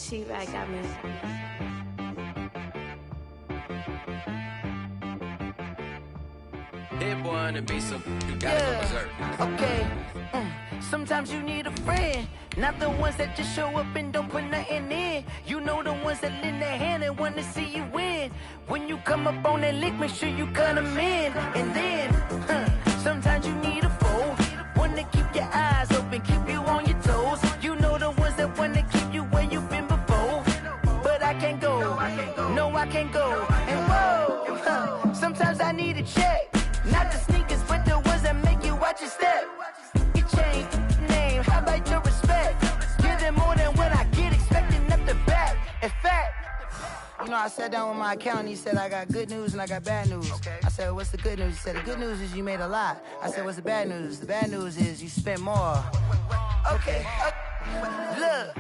cheap, I got me. Hit boy on the beat, so you gotta go berserk. Okay. Sometimes you need a friend, not the ones that just show up and don't put nothing in. You know the ones that lend their hand and want to see you win. When you come up on that lick, make sure you cut them in. And then, sometimes you need a foe, one to keep your eyes open, keep you on your toes. You know the ones that want to keep you where you've been before. But I can't go, no I can't go. And whoa, sometimes I need a check, not the sneakers, but the ones that make you watch your step. Change name, how about your respect? Give them more than what I get, expecting up the back. In fact, you know, I sat down with my accountant, he said I got good news and I got bad news. I said, what's the good news? He said, the good news is you made a lot. I said, what's the bad news? The bad news is you spent more. Okay, look,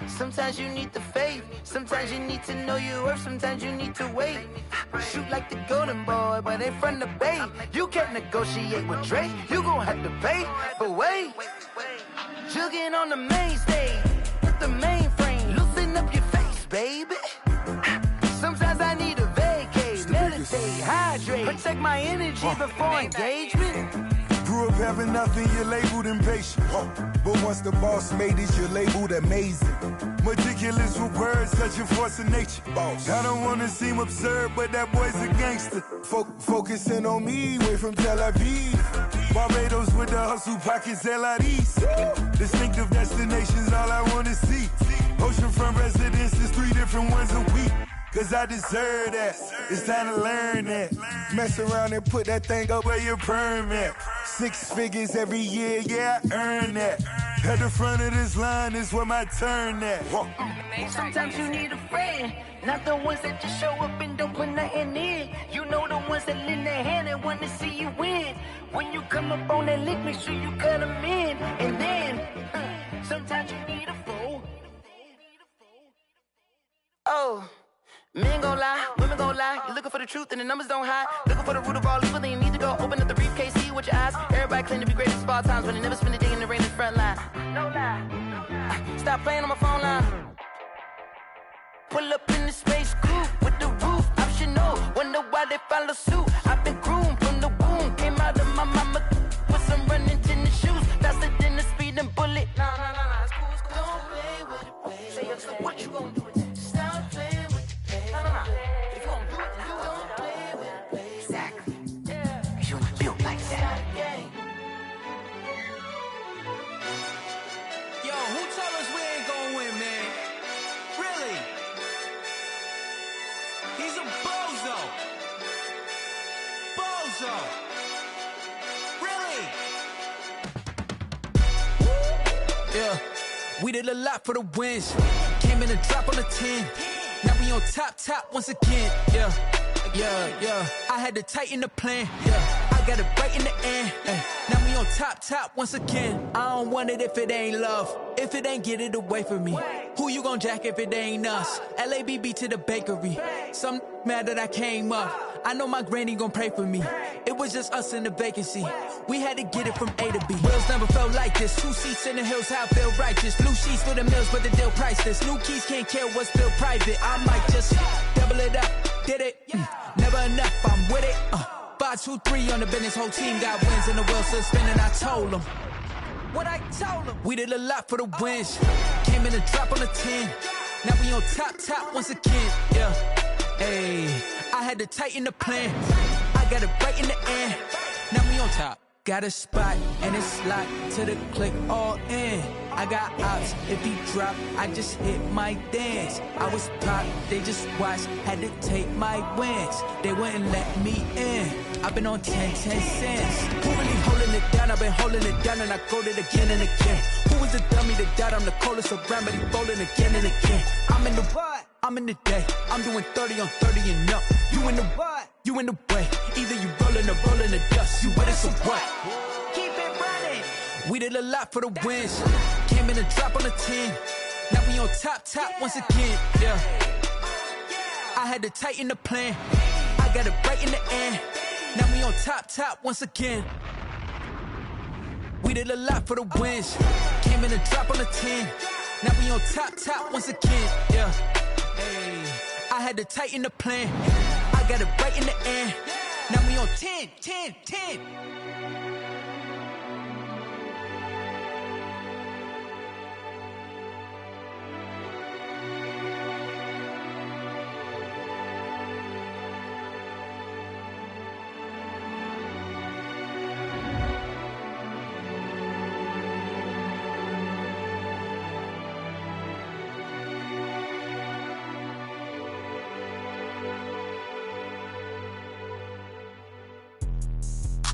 sometimes you need the faith, sometimes you need to know your worth, sometimes you need to wait. Shoot like the golden boy, but in front of Bay. You can't negotiate with Drake, you gon' have to pay. But wait, jugging on the main stage, with the mainframe, loosen up your face, baby. Sometimes I need a vacate, meditate, hydrate, protect my energy before engagement. Grew up having nothing, you're labeled impatient. But once the boss made it, you're labeled amazing. Meticulous with words, such a force of nature. Boss. I don't wanna seem absurd, but that boy's a gangster. Focusing on me, way from Tel Aviv. Barbados with the hustle pockets, LIDs. Distinctive destinations, all I wanna see. Oceanfront residences, 3 different ones a week. Cause I deserve that, it's time to learn that. Mess around and put that thing up where your permit. 6 figures every year, yeah, I earn that. At the front of this line is where my turn at. Sometimes you need a friend, not the ones that just show up and don't put nothing in. You know the ones that lend their hand and want to see you win. When you come up on that lick, make sure you cut them in. And then, sometimes you need a foe. Oh. Men gon' lie, women gon' lie. You're looking for the truth and the numbers don't hide. Looking for the root of all evil, then you need to go open up the briefcase, see with your eyes. Everybody claim to be great at all times, but they never spend a day in the rain in the front line. No lie, stop playing on my phone line. Pull up in the space coupe with the roof optional. Wonder why they follow suit. I've been groomed from the womb, came out of my mama with some running tennis shoes, faster than the speeding bullet. No, it's cool, it's cool. Don't play with it, baby. Say yo, so what you gon' do? Stop playing. If you gon' do it, then you don't play with it, baby. Exactly. Cause you was built like that. Yo, who told us we ain't gonna win, man? Really? He's a bozo. Bozo. Really? Yeah, we did a lot for the wins. Came in and drop on the 10. Now we on top once again, yeah. I had to tighten the plan, yeah. I got it right in the end, now we on top once again. I don't want it if it ain't love, if it ain't get it away from me. Who you gon' jack if it ain't us? LABB to the bakery. Some mad that I came up. I know my granny gon' pray for me. It was just us in the vacancy. We had to get it from A to B. Wheels never felt like this. 2 seats in the hills, how I feel righteous. Blue sheets for the mills, but the deal priceless. New keys can't care what's still private. I might just double it up. Did it? Never enough, I'm with it. 5, 2, 3 on the business. Whole team got wins and the wheels still spinning. I told them what I told them. We did a lot for the wins. Came in and drop on the 10. Now we on top once again, yeah. Hey, I had to tighten the plan. I got it right in the end. Now we on top. Got a spot and it's locked to the click all in. I got ops, if he drop, I just hit my dance. I was pop, they just watched, had to take my wins. They wouldn't let me in. I've been on 10 cents. Who really holding it down? I've been holding it down and I go it again and again. Who was the dummy that died? I'm the coldest around, but he rolling again and again. I'm in the what? I'm in the day. I'm doing 30 on 30 and up. You in the what? You in the way. Either you rolling or rolling the dust. You with us or what? Keep it running. We did a lot for the wins. Came in and drop on the 10. Now we on top once again, yeah. I had to tighten the plan. I got it right in the end. Now we on top once again. We did a lot for the wins. Came in and drop on the 10. Now we on top once again, yeah. Hey, I had to tighten the plan. I got it right in the end. Now we on 10.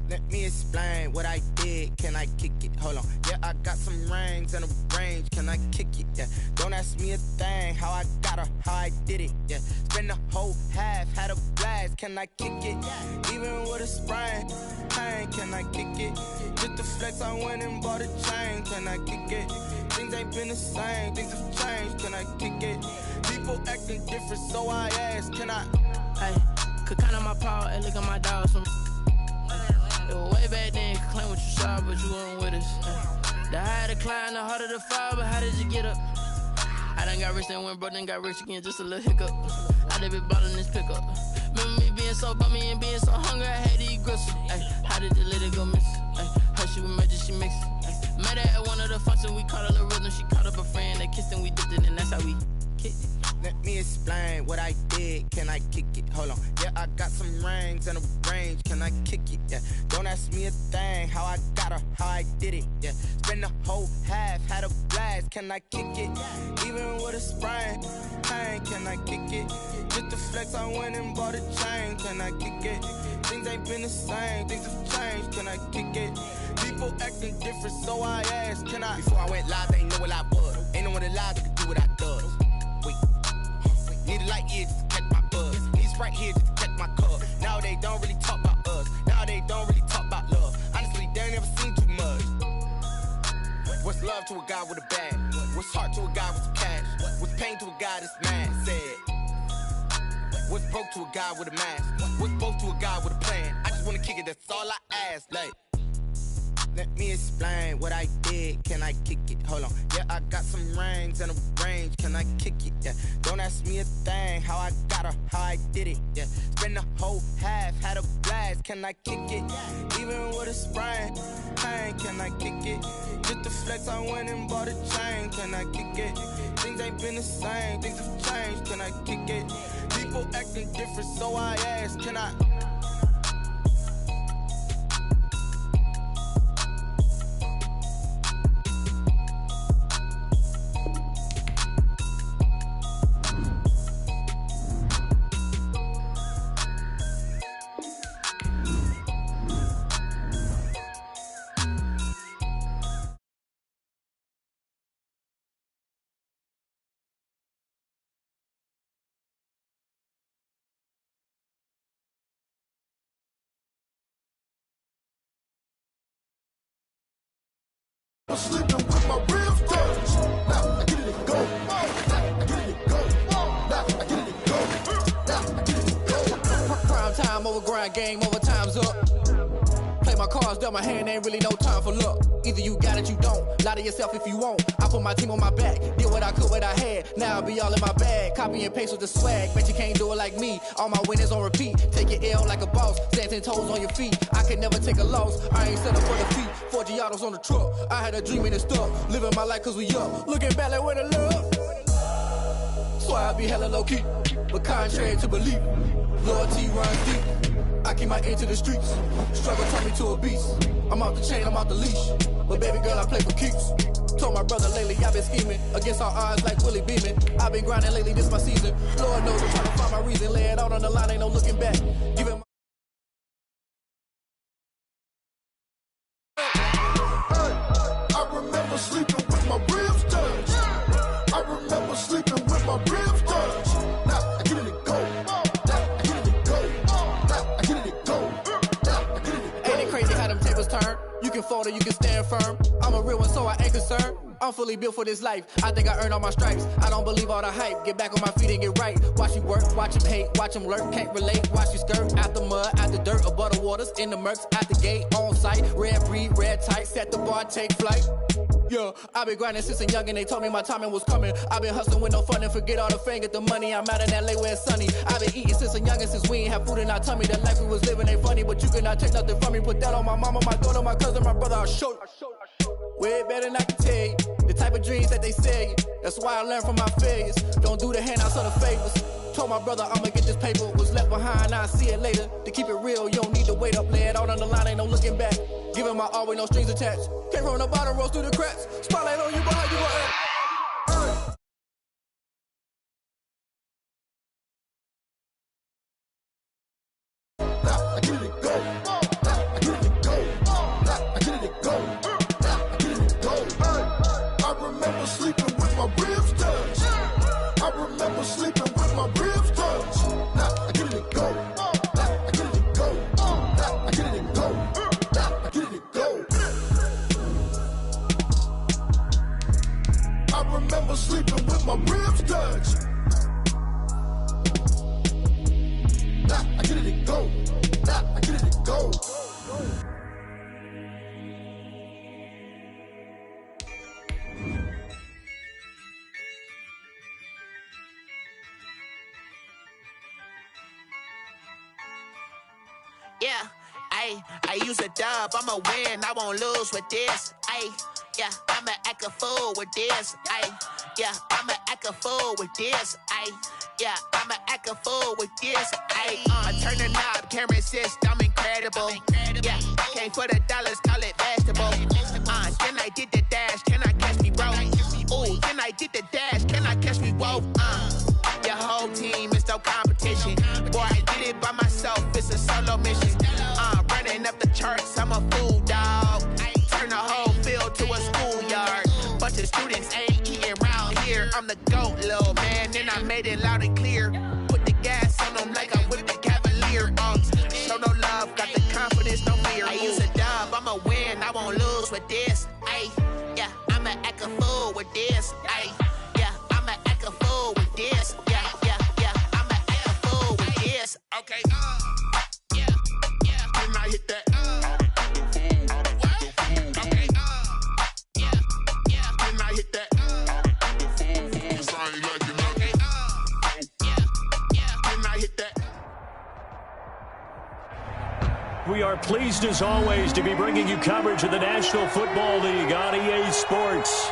Let me explain what I did. Can I kick it? Hold on. Yeah, I got some rings and a range. Can I kick it? Yeah. Don't ask me a thing. How I got her, how I did it. Yeah. Spend the whole half, had a blast. Can I kick it? Even with a sprain. Pain, can I kick it? Just the flex, I went and bought a chain. Can I kick it? Things ain't been the same. Things have changed. Can I kick it? People acting different, so I ask. Can I? Hey, could count on my power and look at my dogs. Way back then, you could claim what you saw, but you weren't with us. The higher the climb, the harder the fall, but how did you get up? I done got rich, then went broke, then got rich again, just a little hiccup. I done been ballin' this pickup. Remember me being so bummy and being so hungry, I had to eat gristle. Ay, how did you let it go miss? Ay, how she was magic, she mixed. Met her at one of the functions, we caught a little rhythm, she caught up a friend, they kissed and we dipped it, and that's how we kicked it. Let me explain what I did. Can I kick it? Hold on. Yeah, I got some rings and a range. Can I kick it? Yeah. Don't ask me a thing. How I got her, how I did it. Yeah. Spend the whole half, had a blast. Can I kick it? Even with a sprain. Pain, can I kick it? Just the flex, I went and bought a chain. Can I kick it? Things ain't been the same. Things have changed. Can I kick it? People acting different, so I asked. Can I? Before I went live, they ain't know what I was. Ain't no one alive that could do what I does. Wait. Need a light year just to catch my buzz. Need Sprite here just to catch my cup. Now they don't really talk about us. Now they don't really talk about love. Honestly, they ain't never seen too much. What's love to a guy with a bag? What's heart to a guy with some cash? What's pain to a guy that's mad? Said. What's broke to a guy with a mask? What's both to a guy with a plan? I just wanna kick it, that's all I ask. Like, let me explain what I did. Can I kick it? Hold on. Yeah, I got some rings and a range. Can I kick it? Yeah. Don't ask me a thing. How I got her, how I did it. Yeah. Spend the whole half, had a blast. Can I kick it? Even with a sprain. Pain, can I kick it? Just the flex, I went and bought a chain. Can I kick it? Things ain't been the same. Things have changed. Can I kick it? People acting different, so I ask. Can I? I'm sleeping with my ribs touched. Now I get it go. Now I get it go. Now I get it go. Now I get it go. Prime time over grind, game over, time's up. Play my cards, dealt my hand, ain't really no time for luck. Either you got it, you don't. Lie to yourself if you won't. I put my team on my back, did what I could, what I had. Now I'll be all in my bag. Copy and paste with the swag. Bet you can't do it like me. All my winners on repeat. Take your L like a boss. Stand 10 toes on your feet. I can never take a loss. I ain't set up for defeat. 4 Giottos on the truck. I had a dream and it's stuck. Living my life cause we up. Looking back like where the love. So I be hella low key. But contrary to belief, loyalty runs deep. I keep my ear to the streets. Struggle turned me to a beast. I'm off the chain, I'm off the leash. But baby girl, I play for keeps. Told my brother lately, I've been scheming. Against all odds like Willie Beeman. I've been grinding lately, this my season. Lord knows I'm trying to find my reason. Lay it out on the line, ain't no looking back. Giving my I remember sleeping with my ribs touched. I remember sleeping with my ribs touched. Now I get it go. Now I get it go. Now I get it go. Now I get it go. Ain't it crazy how them tables turn? You can fold or you can stand firm. I'm a real one, so I ain't concerned. I'm fully built for this life. I think I earned all my stripes. I don't believe all the hype. Get back on my feet and get right. Watch you work, watch him hate, watch him lurk. Can't relate, watch you skirt. Out the mud, out the dirt, above the waters, in the murks, out the gate, on site. Red breed, red tight, set the bar, take flight. Yeah, I been grinding since a youngin', they told me my timing was coming. I been hustling with no fun and forget all the fame, get the money. I'm out in LA where it's sunny. I been eating since a youngin', since we ain't have food in our tummy. The life we was living ain't funny, but you cannot take nothing from me. Put that on my mama, my daughter, my cousin, my brother, I'll show you. Way better than I can tell you. The type of dreams that they sell you. That's why I learned from my failures. Don't do the handouts or the favors. Told my brother I'ma get this paper. Was left behind, I'll see it later. To keep it real, you don't need to wait up. Lay it out on the line, ain't no looking back. Giving my all with no strings attached. Came from the bottom, rose through the cracks. Spotlight on you, behind you, Sleeping with my ribs touched. I remember sleeping with my ribs touched. Now I get it go. Now I get it go. Now I get it go. Now I get it go. I remember sleeping with my ribs touched. Now I get it go. Now I get it go. Yeah, I use a dub, I'ma win, I won't lose with this. Yeah, I'ma act a fool with this. Yeah, I'ma act a fool with this. Yeah, I'ma act a fool with this. I turn the knob, camera assist, I'm incredible. Yeah, came for the dollars, call it vegetable. Then I did the dash, can I catch me, bro? Ooh, then I did the dash, can I catch me, whoa? Your whole team is no competition. Boy, I did it by myself, it's a solo mission. Running up the charts, I'm a fool, dog. Turn the whole field to a schoolyard. Bunch of students ain't eating round here. I'm the GOAT, little man, and I made it loud and clear. Put the gas on them like I whipped the Cavalier. Show no love, got the confidence, no fear. I use a dub, I'ma win, I won't lose with this. Yeah, I'ma act a fool with this. Yeah, I'ma act a fool with this. Yeah, I'ma act a fool with this. Okay, yeah, can I hit that? Okay, yeah, can I hit that? Cause I ain't like it. Okay, yeah, can I hit that? We are pleased as always to be bringing you coverage of the National Football League on EA Sports.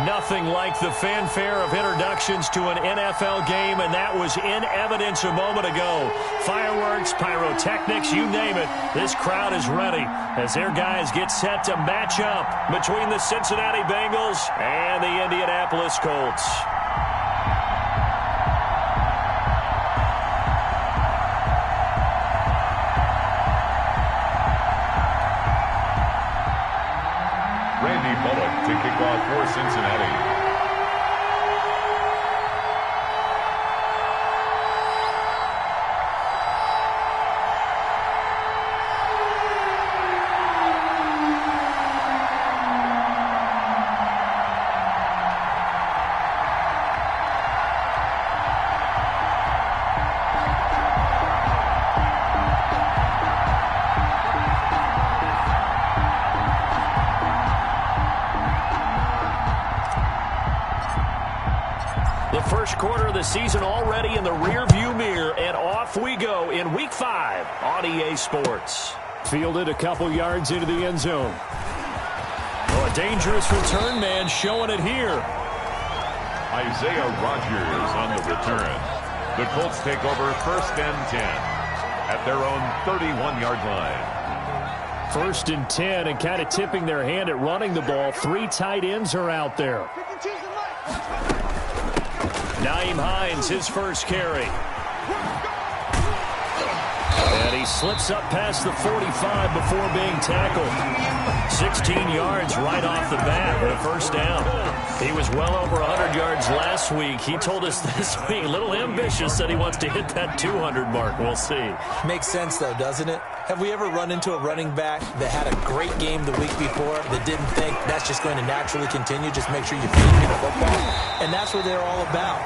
Nothing like the fanfare of introductions to an NFL game, and that was in evidence a moment ago. Fireworks, pyrotechnics, you name it. This crowd is ready as their guys get set to match up between the Cincinnati Bengals and the Indianapolis Colts. To kick off for Cincinnati. First quarter of the season already in the rearview mirror, and off we go in Week 5 on EA Sports. Fielded a couple yards into the end zone. Oh, a dangerous return man showing it here. Isaiah Rodgers on the return. The Colts take over 1st and 10 at their own 31-yard line. 1st and 10, and kind of tipping their hand at running the ball. 3 tight ends are out there. Nyheim Hines, his first carry. And he slips up past the 45 before being tackled. 16 yards right off the bat with a first down. He was well over 100 yards last week. He told us this week, a little ambitious, said he wants to hit that 200 mark. We'll see. Makes sense, though, doesn't it? Have we ever run into a running back that had a great game the week before that didn't think that's just going to naturally continue? Just make sure you feed me the football. And that's what they're all about.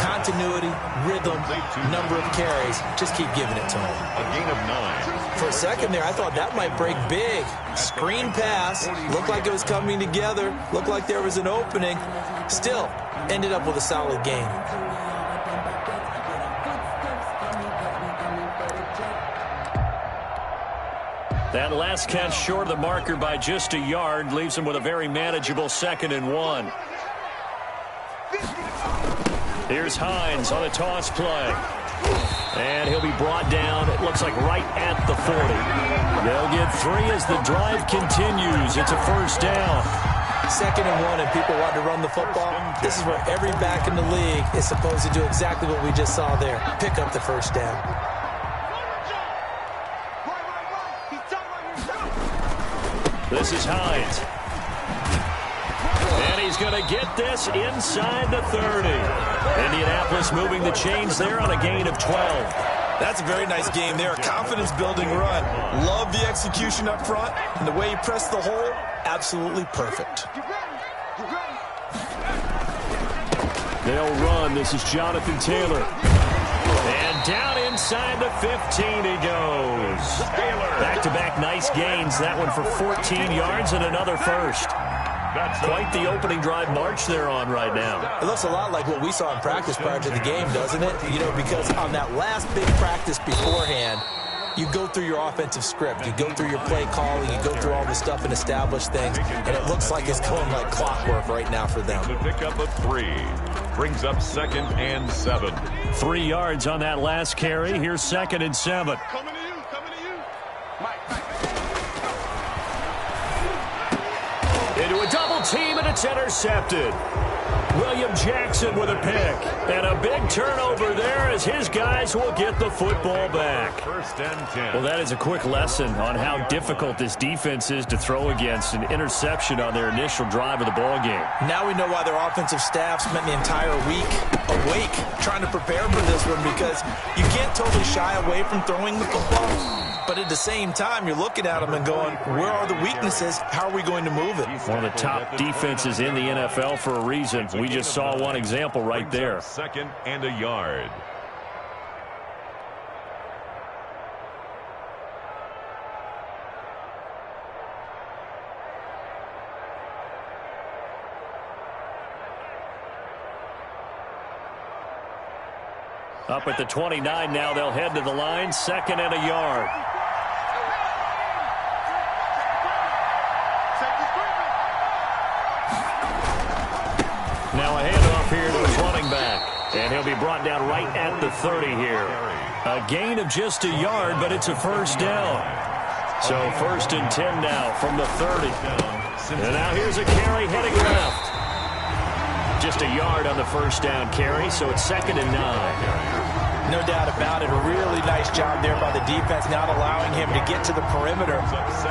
Continuity, rhythm, number of carries. Just keep giving it to them. A gain of 9. For a second there, I thought that might break big. Screen pass. Looked like it was coming together. Looked like there was an opening. Still, ended up with a solid game. That last catch short of the marker by just a yard leaves him with a very manageable 2nd and 1. Here's Hines on a toss play. And he'll be brought down, it looks like right at the 40. They'll get 3 as the drive continues. It's a first down. 2nd and 1 and people want to run the football. This is where every back in the league is supposed to do exactly what we just saw there. Pick up the first down. This is Hines. And he's going to get this inside the 30. Indianapolis moving the chains there on a gain of 12. That's a very nice game there. A confidence-building run. Love the execution up front. And the way he pressed the hole, absolutely perfect. They'll run. This is Jonathan Taylor. And down inside the 15 he goes. Back-to-back nice gains. That one for 14 yards and another first. Quite the opening drive march they're on right now. It looks a lot like what we saw in practice prior to the game, doesn't it? You know, because on that last big practice beforehand, you go through your offensive script. You go through your play calling. You go through all the stuff and establish things. And it looks like it's going like clockwork right now for them. The pickup of 3 brings up 2nd and 7. 3 yards on that last carry. Here's 2nd and 7. Coming to you. Into a double team, and it's intercepted. William Jackson with a pick. And a big turnover there as his guys will get the football back. 1st and 10. Well, that is a quick lesson on how difficult this defense is to throw against. An interception on their initial drive of the ball game. Now we know why their offensive staff spent the entire week awake trying to prepare for this one, because you can't totally shy away from throwing the football. But at the same time, you're looking at them and going, where are the weaknesses? How are we going to move it? One of the top defenses in the NFL for a reason. We just saw one example right there. 2nd and a yard. Up at the 29 now, they'll head to the line. 2nd and a yard. Now a handoff here to his running back. And he'll be brought down right at the 30 here. A gain of just a yard, but it's a first down. So 1st and 10 now from the 30. And now here's a carry heading left. Just a yard on the first down carry, so it's 2nd and 9. No doubt about it. A really nice job there by the defense, not allowing him to get to the perimeter.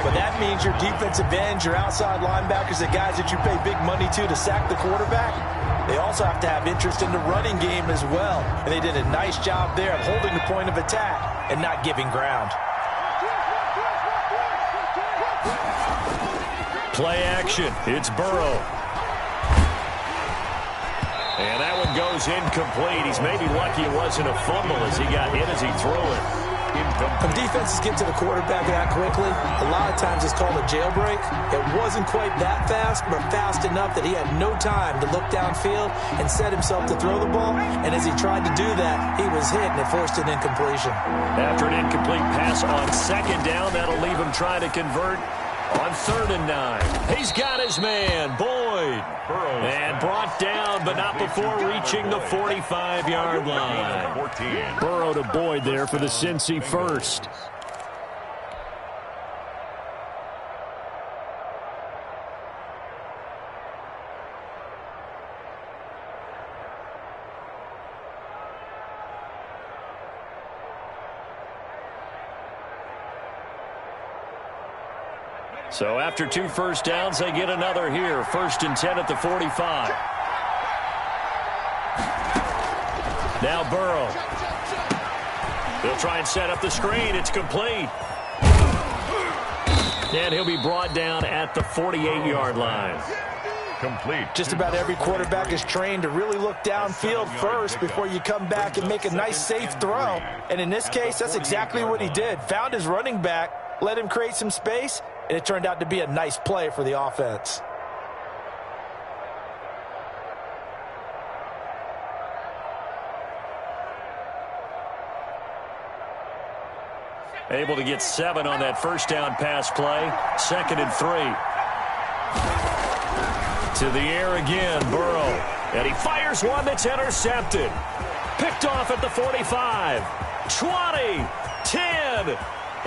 But that means your defensive ends, your outside linebackers, the guys that you pay big money to sack the quarterback, they also have to have interest in the running game as well. And they did a nice job there of holding the point of attack and not giving ground. Play action. It's Burrow. And that one goes incomplete. He's maybe lucky it wasn't a fumble as he got hit as he threw it. When defenses get to the quarterback that quickly, a lot of times it's called a jailbreak. It wasn't quite that fast, but fast enough that he had no time to look downfield and set himself to throw the ball. And as he tried to do that, he was hit and it forced an incompletion. After an incomplete pass on 2nd down, that'll leave him trying to convert on 3rd and 9. He's got his man, Boyd. And brought down, but not before reaching the 45-yard line. Burrow to Boyd there for the Cincy first. So after 2 first downs, they get another here. 1st and 10 at the 45. Now Burrow. They'll try and set up the screen. It's complete. And he'll be brought down at the 48-yard line. complete. Just about every quarterback is trained to really look downfield first before you come back and make a nice, safe throw. And in this case, that's exactly what he did. Found his running back, let him create some space, and it turned out to be a nice play for the offense. Able to get 7 on that first down pass play. 2nd and 3. To the air again, Burrow. And he fires one that's intercepted. Picked off at the 45. 20. 10.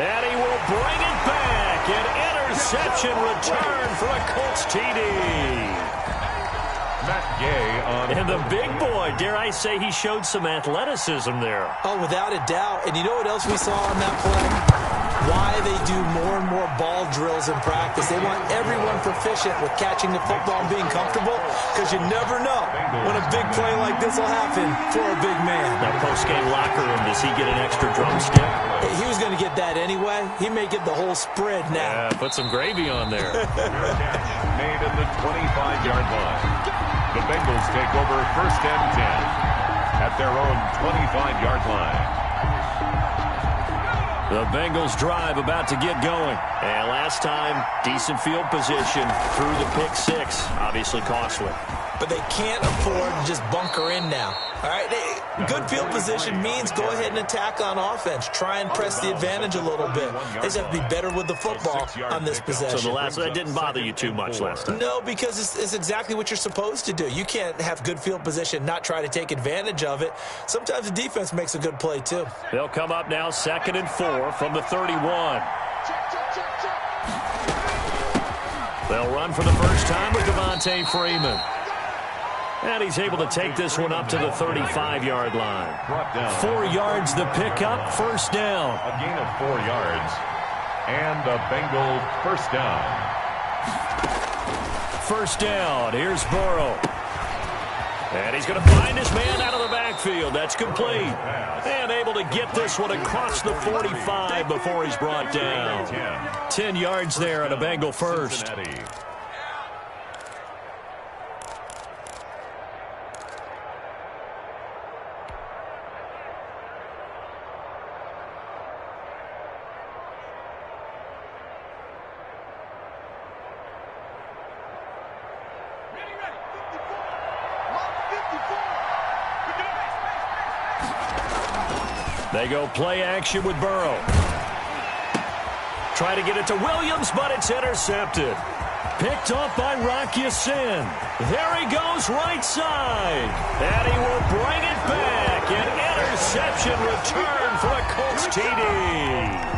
And he will bring it back. An interception return for a Colts TD. Matt Gay on. And the big boy, dare I say, he showed some athleticism there. Oh, without a doubt. And you know what else we saw on that play? Why they do more and more ball drills in practice. They want everyone proficient with catching the football and being comfortable, because you never know when a big play like this will happen for a big man. Now, post-game locker room, does he get an extra drumstick? He was going to get that anyway. He may get the whole spread now. Yeah, put some gravy on there. Made at the 25-yard line. The Bengals take over 1st and 10 at their own 25-yard line. The Bengals drive about to get going. And last time, decent field position through the pick 6. Obviously costly. But they can't afford to just bunker in now. All right, good field position means go ahead and attack on offense. Try and press the advantage a little bit. They just have to be better with the football on this possession. So that didn't bother you too much last time? No, because it's exactly what you're supposed to do. You can't have good field position, not try to take advantage of it. Sometimes the defense makes a good play, too. They'll come up now 2nd and 4 from the 31. They'll run for the first time with Devontae Freeman. And he's able to take this one up to the 35-yard line. 4 yards the pickup, 1st down. A gain of 4 yards. And a Bengal 1st down. 1st down, here's Burrow. And he's going to find his man out of the backfield. That's complete. And able to get this one across the 45 before he's brought down. 10 yards there at a Bengal 1st. They go play action with Burrow. Try to get it to Williams, but it's intercepted. Picked off by Rock Ya-Sin. There he goes right side. And he will bring it back. An interception return for a Colts TD.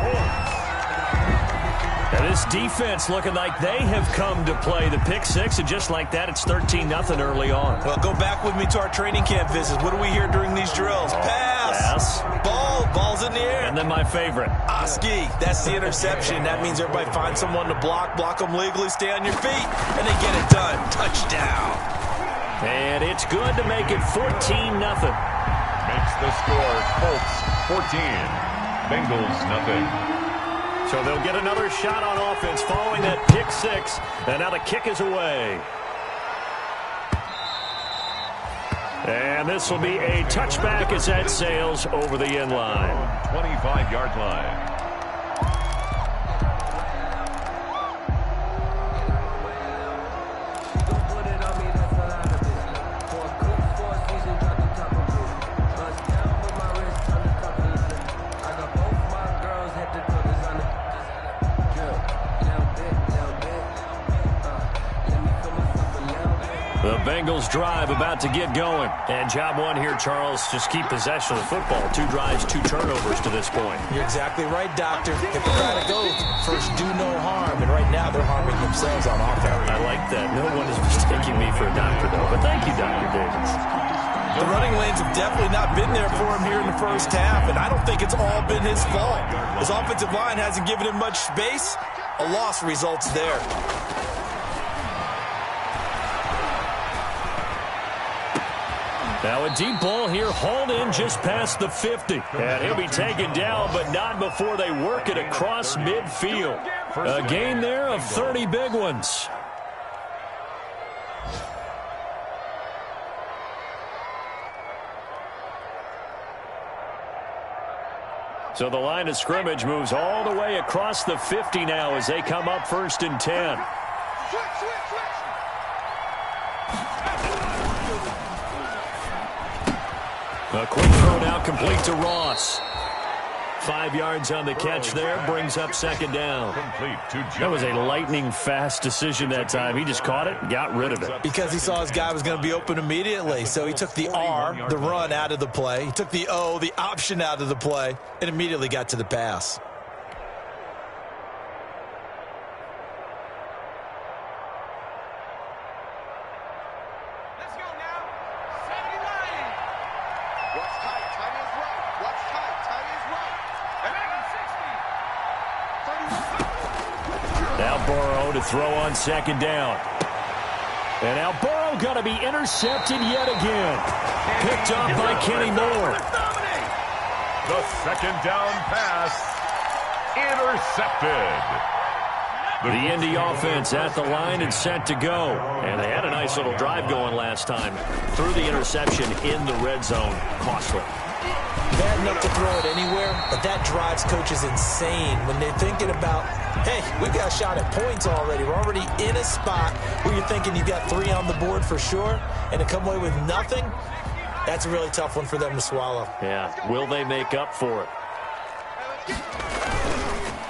And this defense looking like they have come to play the pick 6, and just like that, it's 13-0 early on. Well, go back with me to our training camp visits. What do we hear during these drills? Pass. Ball's in the air. And then my favorite. Oski. That's the interception. That means everybody find someone to block them legally, stay on your feet, and they get it done. Touchdown. And it's good to make it 14-0. Makes the score Colts 14. Bengals nothing. So they'll get another shot on offense following that pick 6. And now the kick is away. And this will be a touchback as that sails over the end line. 25-yard line. The Bengals drive about to get going. And job one here, Charles, just keep possession of the football. 2 drives, 2 turnovers to this point. You're exactly right, Doctor. Hippocratic oath. First, do no harm. And right now, they're harming themselves on offense. I like that. No one is mistaking me for a doctor, though. But thank you, Dr. Davis. The running lanes have definitely not been there for him here in the first half, and I don't think it's all been his fault. His offensive line hasn't given him much space. A loss results there. Now a deep ball here, hauled in just past the 50. And he'll be taken down, but not before they work it across midfield. A gain there of 30 big ones. So the line of scrimmage moves all the way across the 50 now as they come up 1st and 10. A quick throw now complete to Ross. 5 yards on the catch there, brings up 2nd down. That was a lightning-fast decision that time. He just caught it and got rid of it. Because he saw his guy was going to be open immediately. So he took the R, the run, out of the play. He took the O, the option, out of the play, and immediately got to the pass. To throw on 2nd down. And now Burrow going to be intercepted yet again. Picked up by Kenny Moore. The 2nd down pass intercepted. The Indy offense at the line and set to go. And they had a nice little drive going last time. Threw the interception in the red zone. Costly. Bad enough to throw it anywhere, but that drives coaches insane when they're thinking about, hey, we've got a shot at points already. We're already in a spot where you're thinking you've got 3 on the board for sure, and to come away with nothing, that's a really tough one for them to swallow. Yeah, will they make up for it?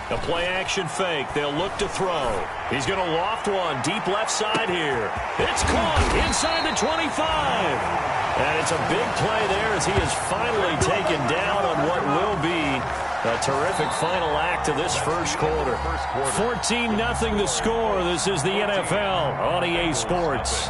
A play-action fake. They'll look to throw. He's going to loft one deep left side here. It's caught inside the 25. And it's a big play there as he is finally taken down on what will be a terrific final act of this first quarter. 14-0 the score. This is the NFL on EA Sports.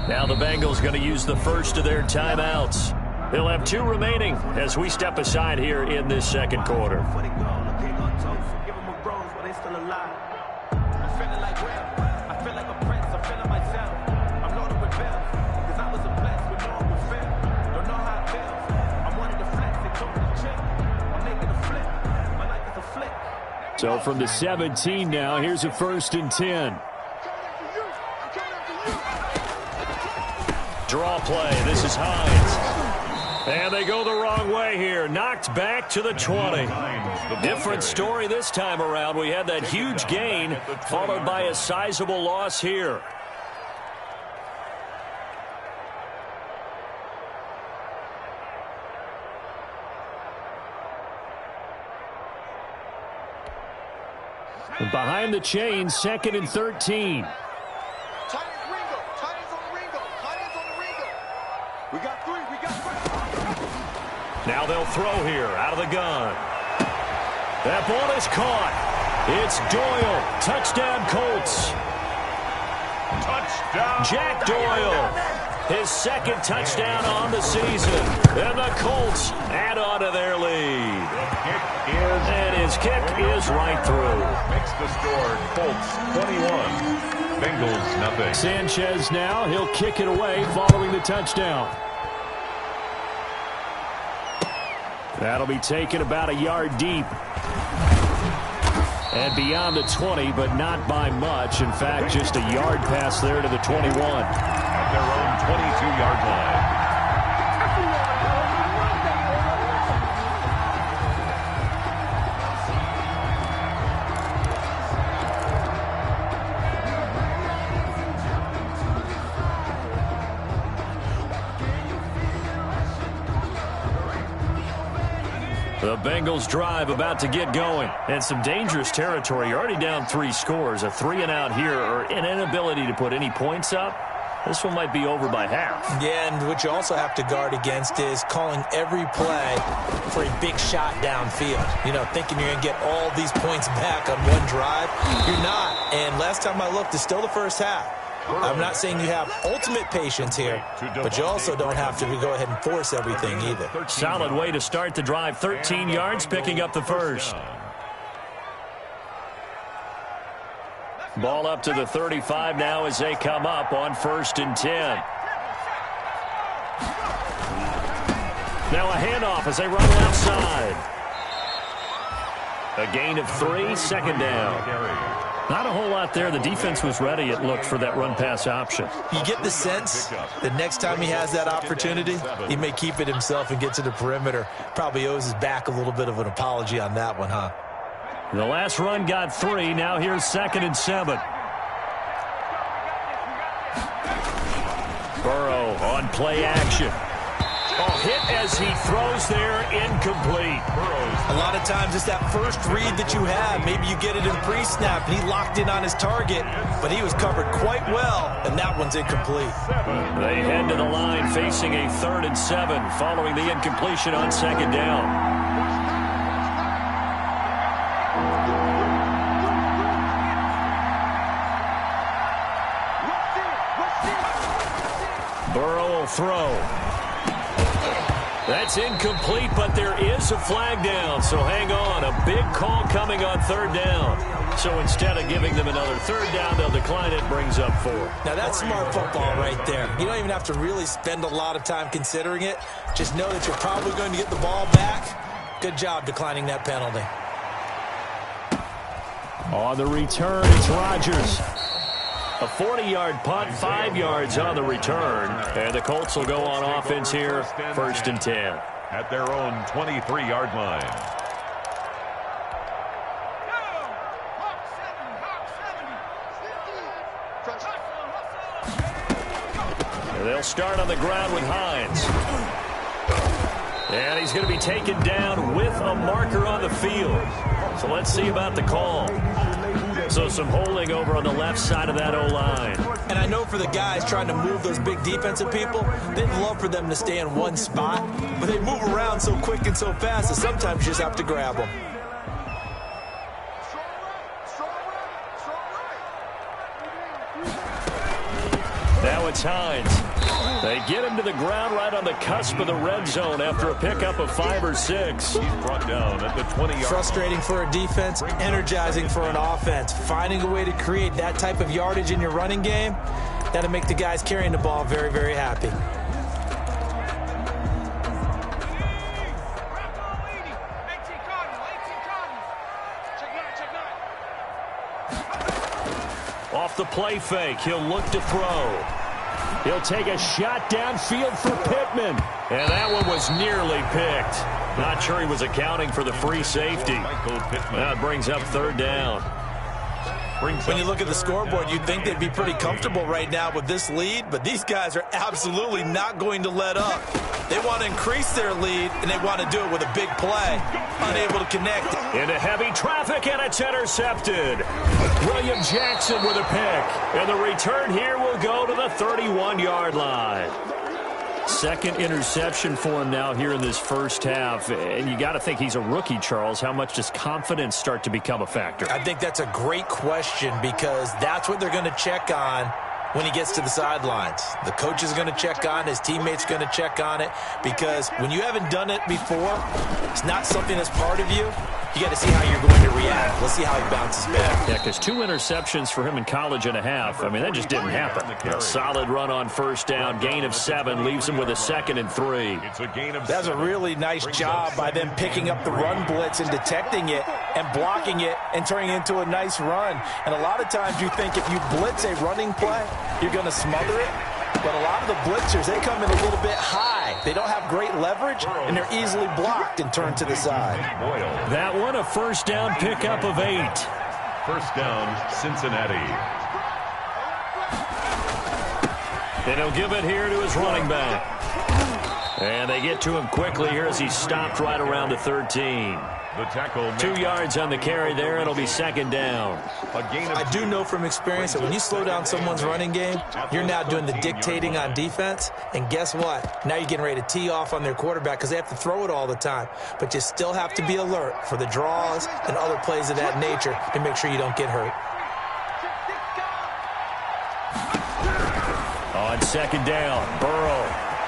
Now the Bengals going to use the first of their timeouts. They'll have 2 remaining as we step aside here in this second quarter. So from the 17 now, here's a 1st and 10. Draw play. This is Hines. And they go the wrong way here. Knocked back to the 20. Different story this time around. We had that huge gain followed by a sizable loss here. Behind the chain, 2nd and 13. Now they'll throw here out of the gun. That ball is caught. It's Doyle. Touchdown, Colts. Touchdown. Jack Doyle. His 2nd touchdown on the season. And the Colts add on to their lead. And his kick is right through. Makes the score Colts 21. Bengals nothing. Sanchez now. He'll kick it away following the touchdown. That'll be taken about a yard deep. And beyond the 20, but not by much. In fact, just a yard pass there to the 21. At their own 22-yard line. The Bengals drive about to get going. And some dangerous territory. You're already down 3 scores. A 3-and-out here or an inability to put any points up. This one might be over by half. Yeah, and what you also have to guard against is calling every play for a big shot downfield. You know, thinking you're going to get all these points back on one drive. You're not. And last time I looked, it's still the first half. I'm not saying you have ultimate patience here, but you also don't have to go ahead and force everything either. Solid way to start the drive. 13 yards, picking up the first. Ball up to the 35 now as they come up on 1st and 10. Now a handoff as they run left side. A gain of 3, 2nd down. Not a whole lot there. The defense was ready, it looked, for that run-pass option. You get the sense that next time he has that opportunity, he may keep it himself and get to the perimeter. Probably owes his back a little bit of an apology on that one, huh? The last run got 3. Now here's 2nd and 7. Burrow on play action. Hit as he throws there, incomplete. A lot of times it's that first read that you have. Maybe you get it in pre-snap, and he locked in on his target, but he was covered quite well, and that one's incomplete. They head to the line facing a 3rd and 7 following the incompletion on 2nd down. Burrow will throw. That's incomplete, but there is a flag down, so hang on. A big call coming on 3rd down. So instead of giving them another 3rd down, they'll decline it, brings up 4. Now that's smart football right there. You don't even have to really spend a lot of time considering it. Just know that you're probably going to get the ball back. Good job declining that penalty. On the return, it's Rodgers. A 40-yard punt, 5 yards on the return. And the Colts will go on offense here, 1st and 10. At their own 23-yard line. And they'll start on the ground with Hines. And he's going to be taken down with a marker on the field. So let's see about the call. So some holding over on the left side of that O-line. And I know for the guys trying to move those big defensive people, they'd love for them to stay in one spot, but they move around so quick and so fast that sometimes you just have to grab them. Now it's Hines. They get him to the ground right on the cusp of the red zone after a pickup of 5 or 6. He's brought down at the 20-yard. Frustrating for a defense, energizing for an offense. Finding a way to create that type of yardage in your running game, that'll make the guys carrying the ball very, very happy. Off the play fake, he'll look to throw. He'll take a shot downfield for Pittman. And that one was nearly picked. Not sure he was accounting for the free safety. That brings up 3rd down. When you look at the scoreboard, you'd think they'd be pretty comfortable right now with this lead, but these guys are absolutely not going to let up. They want to increase their lead, and they want to do it with a big play. Unable to connect. Into heavy traffic, and it's intercepted. William Jackson with a pick. And the return here will go to the 31-yard line. 2nd interception for him now here in this first half. And you got to think he's a rookie, Charles. How much does confidence start to become a factor? I think that's a great question because that's what they're going to check on when he gets to the sidelines. The coach is going to check on, his teammates going to check on it, because when you haven't done it before, it's not something that's part of you. You got to see how you're going to react. Let's see how he bounces back. Yeah, because 2 interceptions for him in college and a half. I mean, that just didn't happen. A solid run on 1st down. Gain of 7 leaves him with a 2nd and 3. That's a really nice job by them picking up the run blitz and detecting it and blocking it and turning it into a nice run. And a lot of times you think if you blitz a running play, you're going to smother it. But a lot of the blitzers, they come in a little bit high. They don't have great leverage, and they're easily blocked and turned to the side. That one, a 1st down pickup of 8. 1st down, Cincinnati. And he'll give it here to his running back. And they get to him quickly here as he stopped right around the 13. The tackle 2 yards on the carry there. It'll be second down. I do know from experience that when you slow down someone's running game, you're now doing the dictating on defense. And guess what? Now you're getting ready to tee off on their quarterback because they have to throw it all the time. But you still have to be alert for the draws and other plays of that nature to make sure you don't get hurt. On second down, Burrow.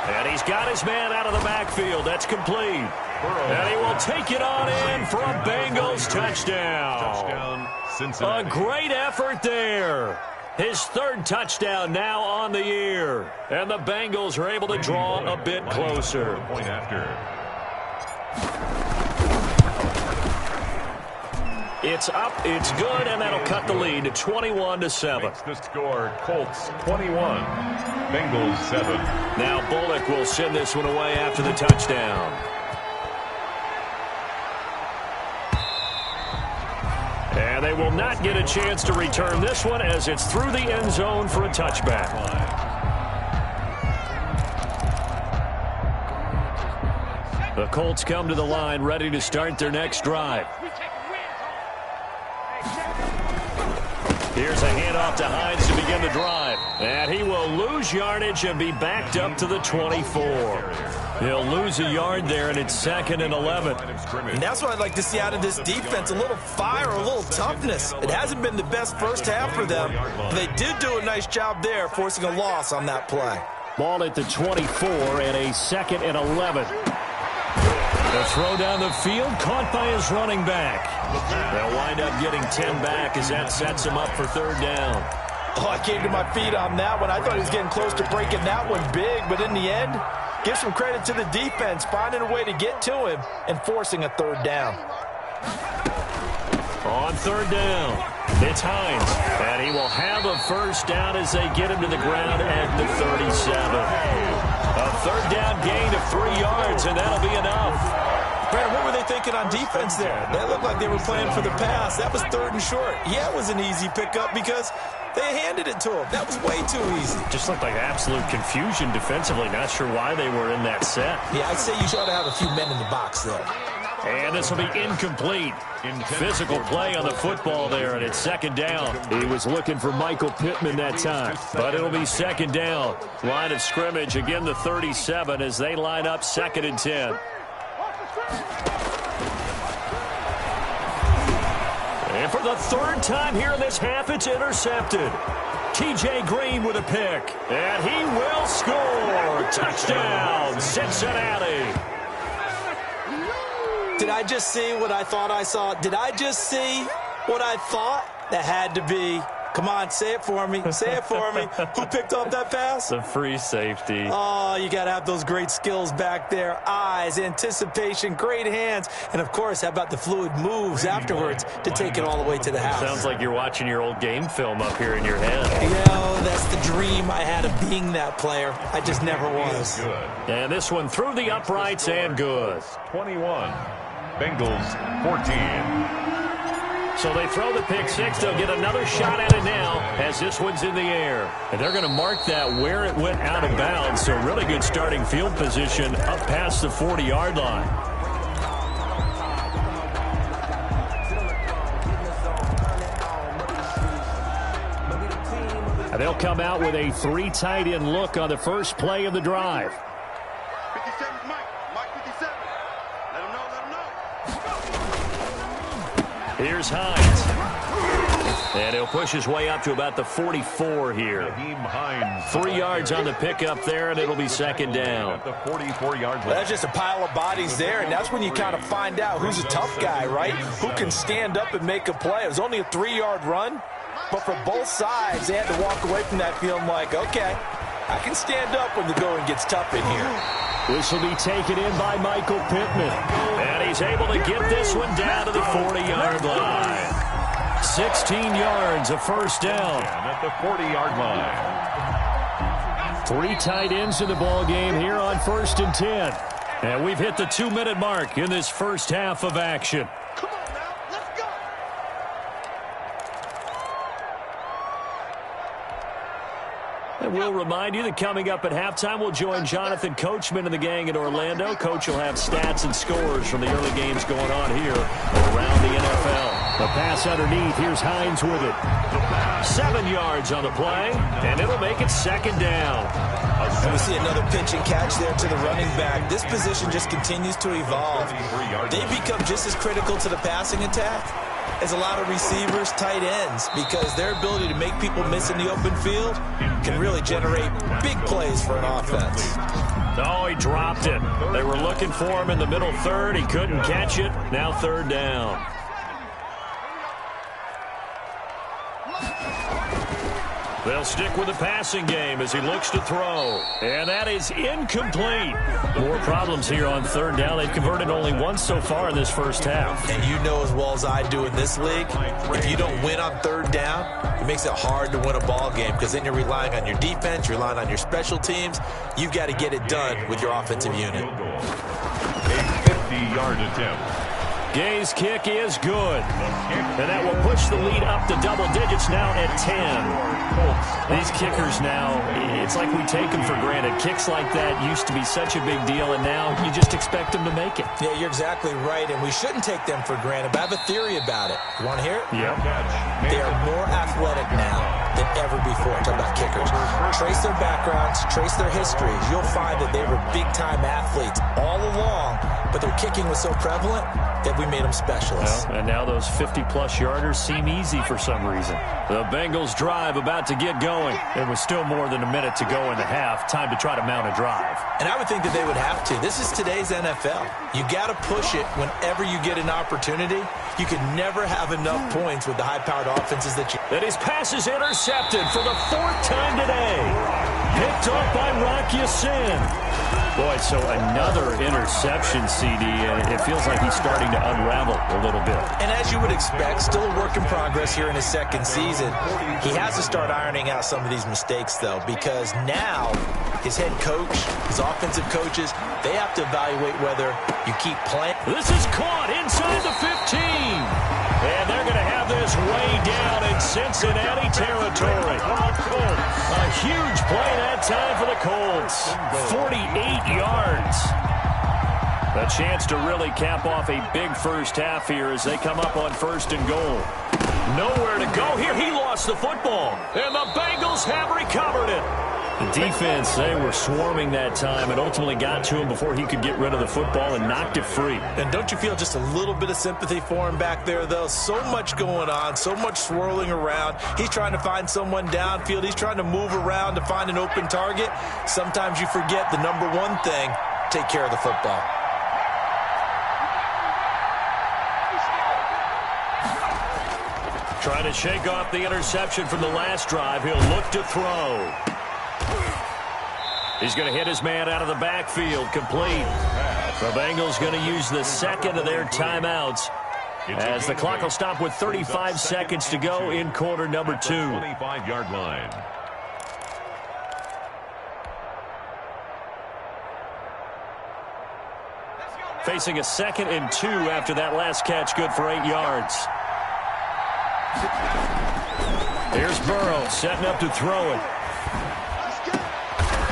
And he's got his man out of the backfield. That's complete. And he will take it on in for a Bengals touchdown. A great effort there. His third touchdown now on the year. And the Bengals are able to draw a bit closer. Point after. It's up, it's good, and that'll cut the lead to 21-7. Makes the score, Colts 21, Bengals 7. Now Bullock will send this one away after the touchdown. And they will not get a chance to return this one as it's through the end zone for a touchback. The Colts come to the line ready to start their next drive. Here's a handoff to Hines to begin the drive. And he will lose yardage and be backed up to the 24. He'll lose a yard there, and it's 2nd and 11. And that's what I'd like to see out of this defense, a little fire, a little toughness. It hasn't been the best first half for them. But they did do a nice job there, forcing a loss on that play. Ball at the 24 and a 2nd and 11. The throw down the field, caught by his running back. They'll wind up getting 10 back as that sets him up for third down. Oh, I came to my feet on that one. I thought he was getting close to breaking that one big, but in the end, give some credit to the defense, finding a way to get to him and forcing a third down. On third down, it's Hines, and he will have a first down as they get him to the ground at the 37. A third down gain of 3 yards, and that'll be enough. Brandon, what were they thinking on defense there? That looked like they were playing for the pass. That was 3rd and short. Yeah, it was an easy pickup because they handed it to him. That was way too easy. Just looked like absolute confusion defensively. Not sure why they were in that set. Yeah, I'd say you ought to have a few men in the box there. And this will be incomplete. Physical play on the football there, and it's 2nd down. He was looking for Michael Pittman that time, but it'll be 2nd down. Line of scrimmage, again the 37 as they line up 2nd and 10. And for the 3rd time here in this half, it's intercepted. T.J. Green with a pick, and he will score. Touchdown, Cincinnati. Did I just see what I thought I saw? Did I just see what I thought? That had to be. Come on, say it for me. Say it for me. Who picked up that pass? The free safety. Oh, you got to have those great skills back there. Eyes, anticipation, great hands. And, of course, how about the fluid moves afterwards to take it all the way to the house? Sounds like you're watching your old game film up here in your head. Yeah, that's the dream I had of being that player. I just never was. And this one through the uprights and good. 21. Bengals 14. So they throw the pick six. They'll get another shot at it now as this one's in the air. And they're going to mark that where it went out of bounds. So really good starting field position up past the 40-yard line. And they'll come out with a 3 tight end look on the first play of the drive. 57, Mike 57. Let him know. Here's Hines. And he'll push his way up to about the 44 here. 3 yards on the pickup there, and it'll be 2nd down. At the 44-yard line. Well, that's just a pile of bodies there, and that's when you kind of find out who's a tough guy, right? Who can stand up and make a play. It was only a 3-yard run, but for both sides, they had to walk away from that feeling like, okay, I can stand up when the going gets tough in here. This will be taken in by Michael Pittman. And he's able to get this one down to the 40-yard line. 16 yards, a first down. At the 40-yard line. 3 tight ends in the ball game here on 1st and 10. And we've hit the 2-minute mark in this first half of action. Come on now, let's go. And we'll remind you that coming up at halftime, we'll join Jonathan Coachman and the gang in Orlando. Coach will have stats and scores from the early games going on here around the NFL. The pass underneath. Here's Hines with it. 7 yards on the play, and it'll make it second down. And we see another pitch and catch there to the running back. This position just continues to evolve. They become just as critical to the passing attack as a lot of receivers, tight ends, because their ability to make people miss in the open field can really generate big plays for an offense. Oh, he dropped it. They were looking for him in the middle third. He couldn't catch it. Now third down. They'll stick with the passing game as he looks to throw. And that is incomplete. More problems here on third down. They've converted only once so far in this first half. And you know as well as I do in this league, if you don't win on third down, it makes it hard to win a ball game because then you're relying on your defense, you're relying on your special teams. You've got to get it done with your offensive unit. A 50-yard attempt. Gay's kick is good. And that will push the lead up to double digits now at 10. These kickers now, it's like we take them for granted. Kicks like that used to be such a big deal, and now you just expect them to make it. Yeah, you're exactly right, and we shouldn't take them for granted. But I have a theory about it. You want to hear it? Yep. They are more athletic now than ever before. I'm talking about kickers. Trace their backgrounds, trace their histories. You'll find that they were big-time athletes all along, but their kicking was so prevalent that we made them specialists. Well, and now those 50-plus yarders seem easy for some reason. The Bengals drive about to get going. There was still more than a minute to go in the half. Time to try to mount a drive. And I would think that they would have to. This is today's NFL. You got to push it whenever you get an opportunity. You can never have enough points with the high-powered offenses that you... And his pass is intercepted for the 4th time today. Picked off by Rock Ya-Sin. Boy, so another interception, CD, and it feels like he's starting to unravel a little bit. And as you would expect, still a work in progress here in his second season. He has to start ironing out some of these mistakes, though, because now his head coach, his offensive coaches, they have to evaluate whether you keep playing. This is caught inside the 15. And they're going to have this way down in Cincinnati territory. A huge play that time for the Colts. 48 yards. A chance to really cap off a big first half here as they come up on 1st and goal. Nowhere to go here. He lost the football. And the Bengals have recovered it. The defense, they were swarming that time and ultimately got to him before he could get rid of the football and knocked it free. And don't you feel just a little bit of sympathy for him back there, though? So much going on, so much swirling around. He's trying to find someone downfield. He's trying to move around to find an open target. Sometimes you forget the number one thing, take care of the football. Trying to shake off the interception from the last drive. He'll look to throw. He's going to hit his man out of the backfield, complete. The Bengals going to use the second of their timeouts as the clock will stop with 35 seconds to go in quarter number 2. 25-yard line. Facing a 2nd and 2 after that last catch, good for 8 yards. Here's Burrow setting up to throw it.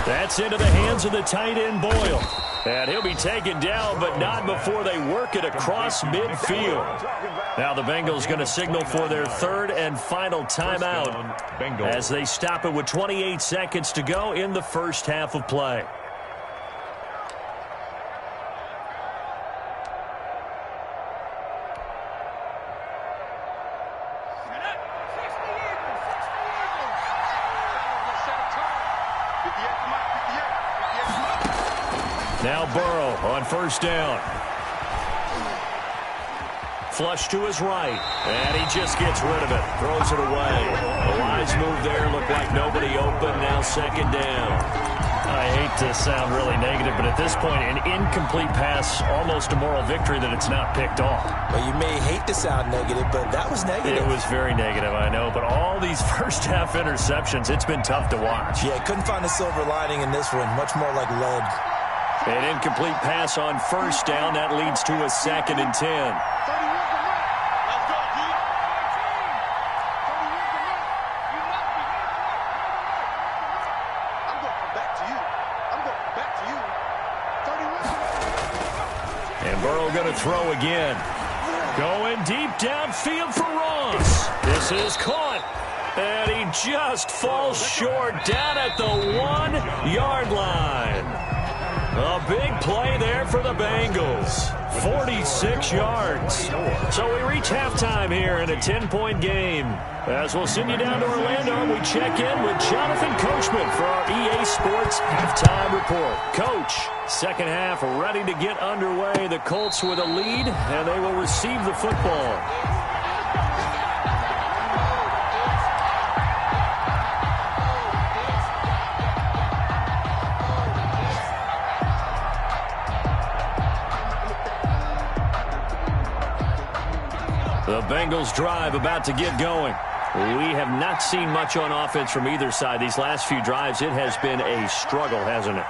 That's into the hands of the tight end, Boyle. And he'll be taken down, but not before they work it across midfield. Now the Bengals going to signal for their 3rd and final timeout as they stop it with 28 seconds to go in the first half of play. Now Burrow on 1st down. Flush to his right, and he just gets rid of it. Throws it away. A wise move there. Looked like nobody open. Now 2nd down. I hate to sound really negative, but at this point, an incomplete pass, almost a moral victory that it's not picked off. Well, you may hate to sound negative, but that was negative. It was very negative, I know, but all these first half interceptions, it's been tough to watch. Yeah, couldn't find a silver lining in this one. Much more like lead. An incomplete pass on 1st down. That leads to a 2nd and 10. And Burrow going to throw again. Going deep downfield for Ross. This is caught. And he just falls short down at the 1-yard line. A big play there for the Bengals. 46 yards. So we reach halftime here in a 10-point game. As we'll send you down to Orlando, we check in with Jonathan Coachman for our EA Sports Halftime Report. Coach, second half ready to get underway. The Colts with a lead, and they will receive the football. The Bengals drive about to get going. We have not seen much on offense from either side. These last few drives, it has been a struggle, hasn't it?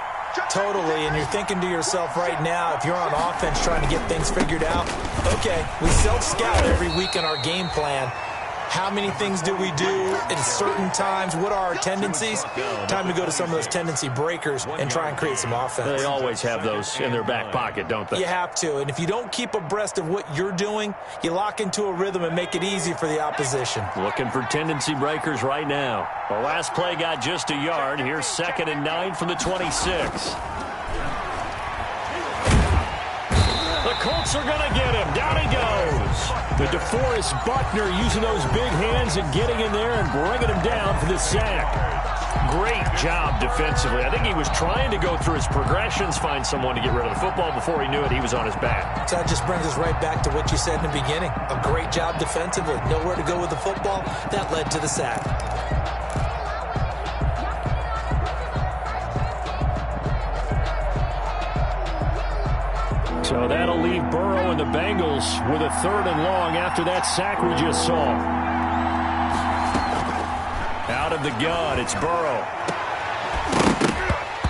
Totally, and you're thinking to yourself right now, if you're on offense trying to get things figured out, okay, we self-scout every week in our game plan. How many things do we do at certain times? What are our tendencies? Time to go to some of those tendency breakers and try and create some offense. They always have those in their back pocket, don't they? You have to, and if you don't keep abreast of what you're doing, you lock into a rhythm and make it easy for the opposition. Looking for tendency breakers right now. The last play got just a yard. Here's 2nd and 9 from the 26. The Colts are going to get him. Down he goes. The DeForest Buckner using those big hands and getting in there and bringing him down for the sack. Great job defensively. I think he was trying to go through his progressions, find someone to get rid of the football. Before he knew it, he was on his back. So that just brings us right back to what you said in the beginning. A great job defensively. Nowhere to go with the football. That led to the sack. So that'll leave Burrow and the Bengals with a 3rd and long after that sack we just saw. Out of the gun, it's Burrow.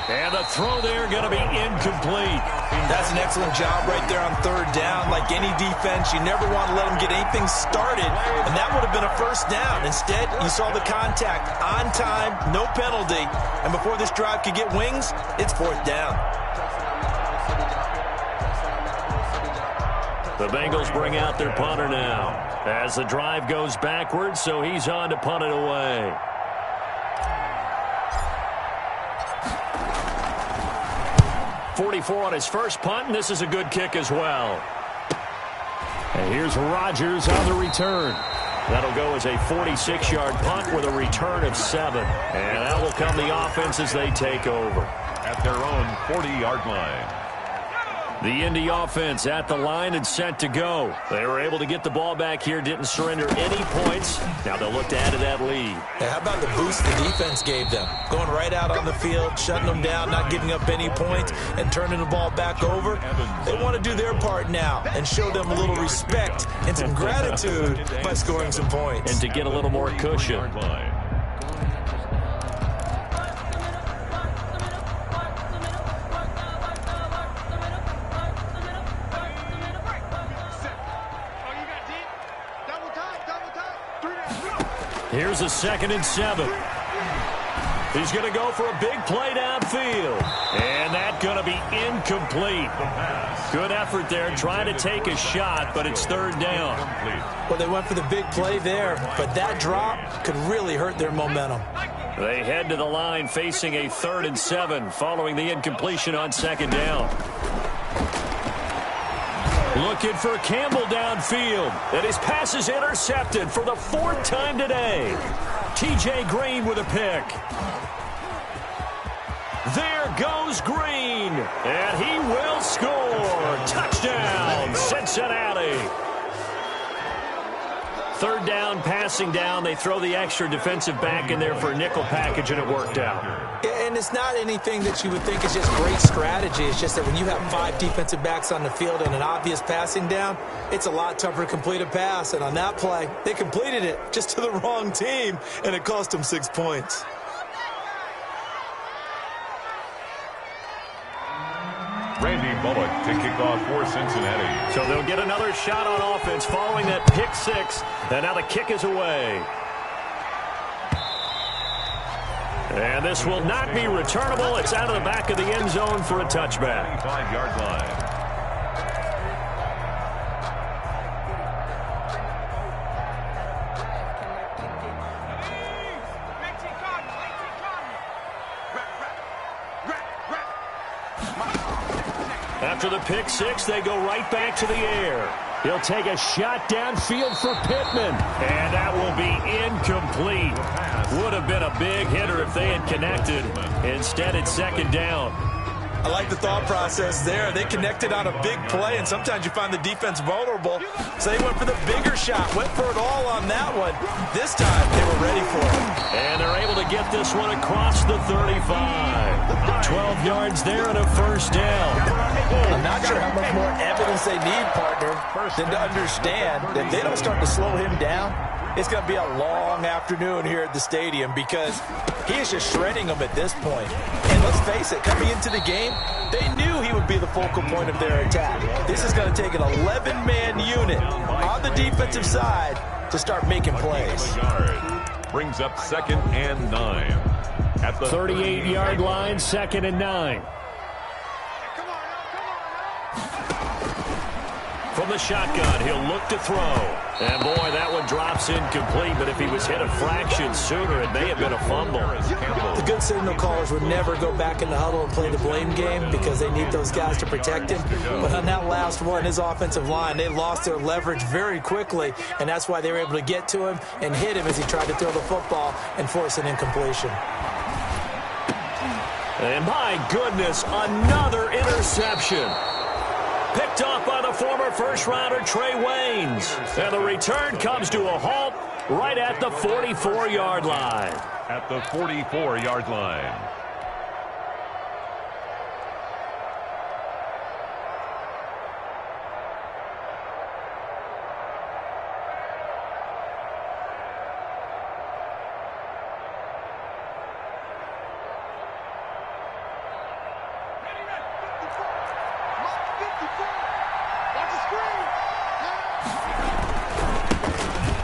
And the throw there going to be incomplete. That's an excellent job right there on 3rd down. Like any defense, you never want to let them get anything started, and that would have been a 1st down. Instead, you saw the contact on time, no penalty, and before this drive could get wings, it's 4th down. The Bengals bring out their punter now as the drive goes backwards, so he's on to punt it away. .44 on his first punt, and this is a good kick as well. And here's Rodgers on the return. That'll go as a 46-yard punt with a return of 7. And that will come the offense as they take over. At their own 40-yard line. The Indy offense at the line and set to go. They were able to get the ball back here, didn't surrender any points. Now they'll look to add to that lead. How about the boost the defense gave them? Going right out on the field, shutting them down, not giving up any points, and turning the ball back over. They want to do their part now and show them a little respect and some gratitude by scoring some points. And to get a little more cushion. Here's a 2nd and 7. He's going to go for a big play downfield. And that's going to be incomplete. Good effort there, trying to take a shot, but it's 3rd down. Well, they went for the big play there, but that drop could really hurt their momentum. They head to the line facing a 3rd and 7 following the incompletion on 2nd down. Looking for Campbell downfield. And his pass is intercepted for the 4th time today. T.J. Green with a pick. There goes Green. And he will score. Touchdown, Cincinnati. 3rd down, passing down. They throw the extra defensive back in there for a nickel package, and it worked out. And it's not anything that you would think is just great strategy. It's just that when you have 5 defensive backs on the field and an obvious passing down, it's a lot tougher to complete a pass. And on that play, they completed it just to the wrong team, and it cost them 6 points. Randy Bullock to kick off for Cincinnati. So they'll get another shot on offense following that pick 6. And now the kick is away. And this will not be returnable. It's out of the back of the end zone for a touchback. 5-yard line. After the pick six, they go right back to the air. He'll take a shot downfield for Pittman. And that will be incomplete. Would have been a big hitter if they had connected. Instead, it's second down. I like the thought process there. They connected on a big play, and sometimes you find the defense vulnerable. So they went for the bigger shot, went for it all on that one. This time, they were ready for it. And they're able to get this one across the 35. 12 yards there and a first down. I'm not sure how much more evidence they need, partner, than to understand that they don't start to slow him down. It's going to be a long afternoon here at the stadium because he is just shredding them at this point. And let's face it, coming into the game, they knew he would be the focal point of their attack. This is going to take an 11-man unit on the defensive side to start making plays. Brings up 2nd and 9. At the 38-yard line, 2nd and 9. From the shotgun, he'll look to throw. And, boy, that one drops incomplete, but if he was hit a fraction sooner, it may have been a fumble. The good signal callers would never go back in the huddle and play the blame game because they need those guys to protect him. But on that last one, his offensive line, they lost their leverage very quickly, and that's why they were able to get to him and hit him as he tried to throw the football and force an incompletion. And, my goodness, another interception. Picked off by the former first-rounder Trey Waynes. And the return comes to a halt right at the 44-yard line. At the 44-yard line.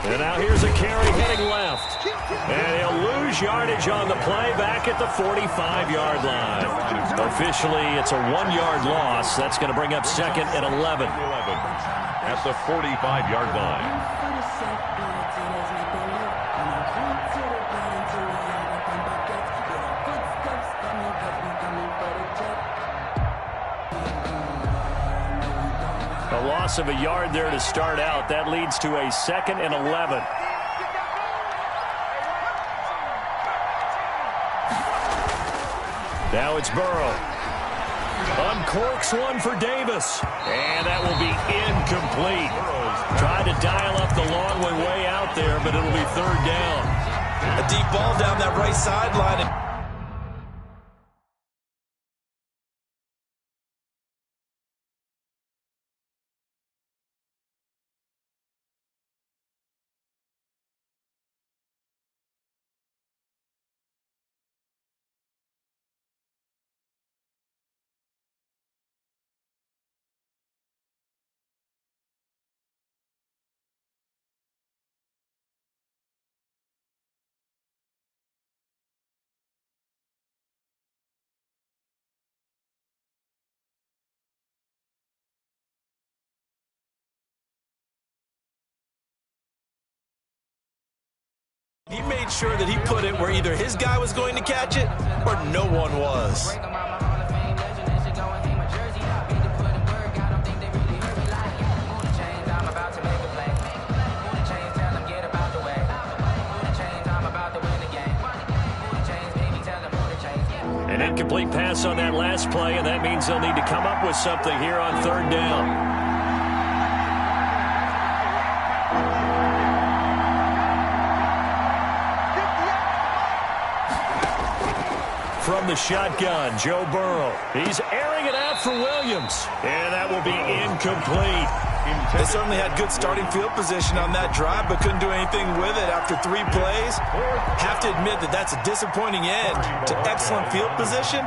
And now here's a carry heading left. And he'll lose yardage on the play back at the 45-yard line. Officially, it's a 1-yard loss. That's going to bring up 2nd and 11. At the 45-yard line. A loss of a yard there to start out. That leads to a 2nd and 11. Now it's Burrow. Uncorks one for Davis. And that will be incomplete. Tried to dial up the long way out there, but it'll be 3rd down. A deep ball down that right sideline. He made sure that he put it where either his guy was going to catch it or no one was. An incomplete pass on that last play, and that means they'll need to come up with something here on 3rd down. From the shotgun, Joe Burrow. He's airing it out for Williams. And that will be incomplete. They certainly had good starting field position on that drive, but couldn't do anything with it after 3 plays. Have to admit that that's a disappointing end to excellent field position.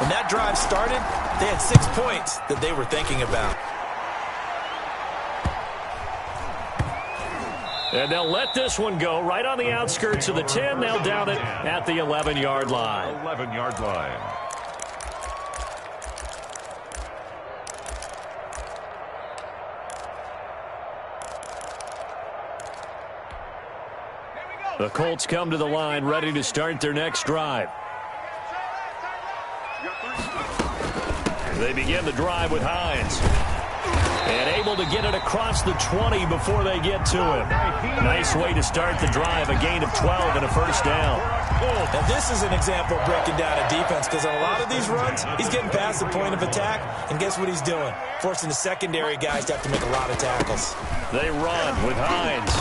When that drive started, they had 6 points that they were thinking about. And they'll let this one go right on the outskirts of the 10. They'll down it at the 11-yard line. 11-yard line. The Colts come to the line ready to start their next drive. They begin the drive with Hines. And able to get it across the 20 before they get to him. Nice way to start the drive, a gain of 12 and a first down. Now this is an example of breaking down a defense, because on a lot of these runs, he's getting past the point of attack, and guess what he's doing? Forcing the secondary guys to have to make a lot of tackles. They run with Hines.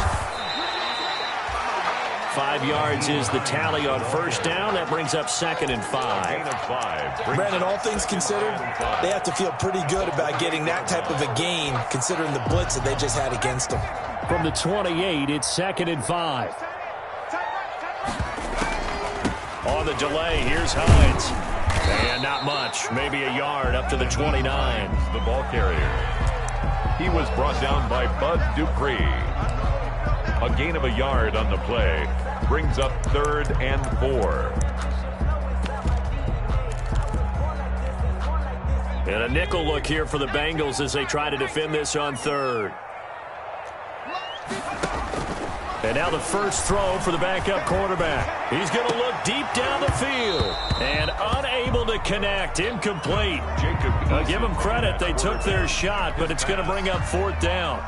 5 yards is the tally on first down. That brings up 2nd and 5. Brandon, all things considered, they have to feel pretty good about getting that type of a gain, considering the blitz that they just had against them. From the 28, it's 2nd and 5. On the delay, here's Hines. And not much, maybe a yard up to the 29. The ball carrier. He was brought down by Bud Dupree. A gain of a yard on the play brings up 3rd and 4. And a nickel look here for the Bengals as they try to defend this on 3rd. And now the first throw for the backup quarterback. He's going to look deep down the field. And unable to connect. Incomplete. Give them credit. They took their shot, but it's going to bring up 4th down.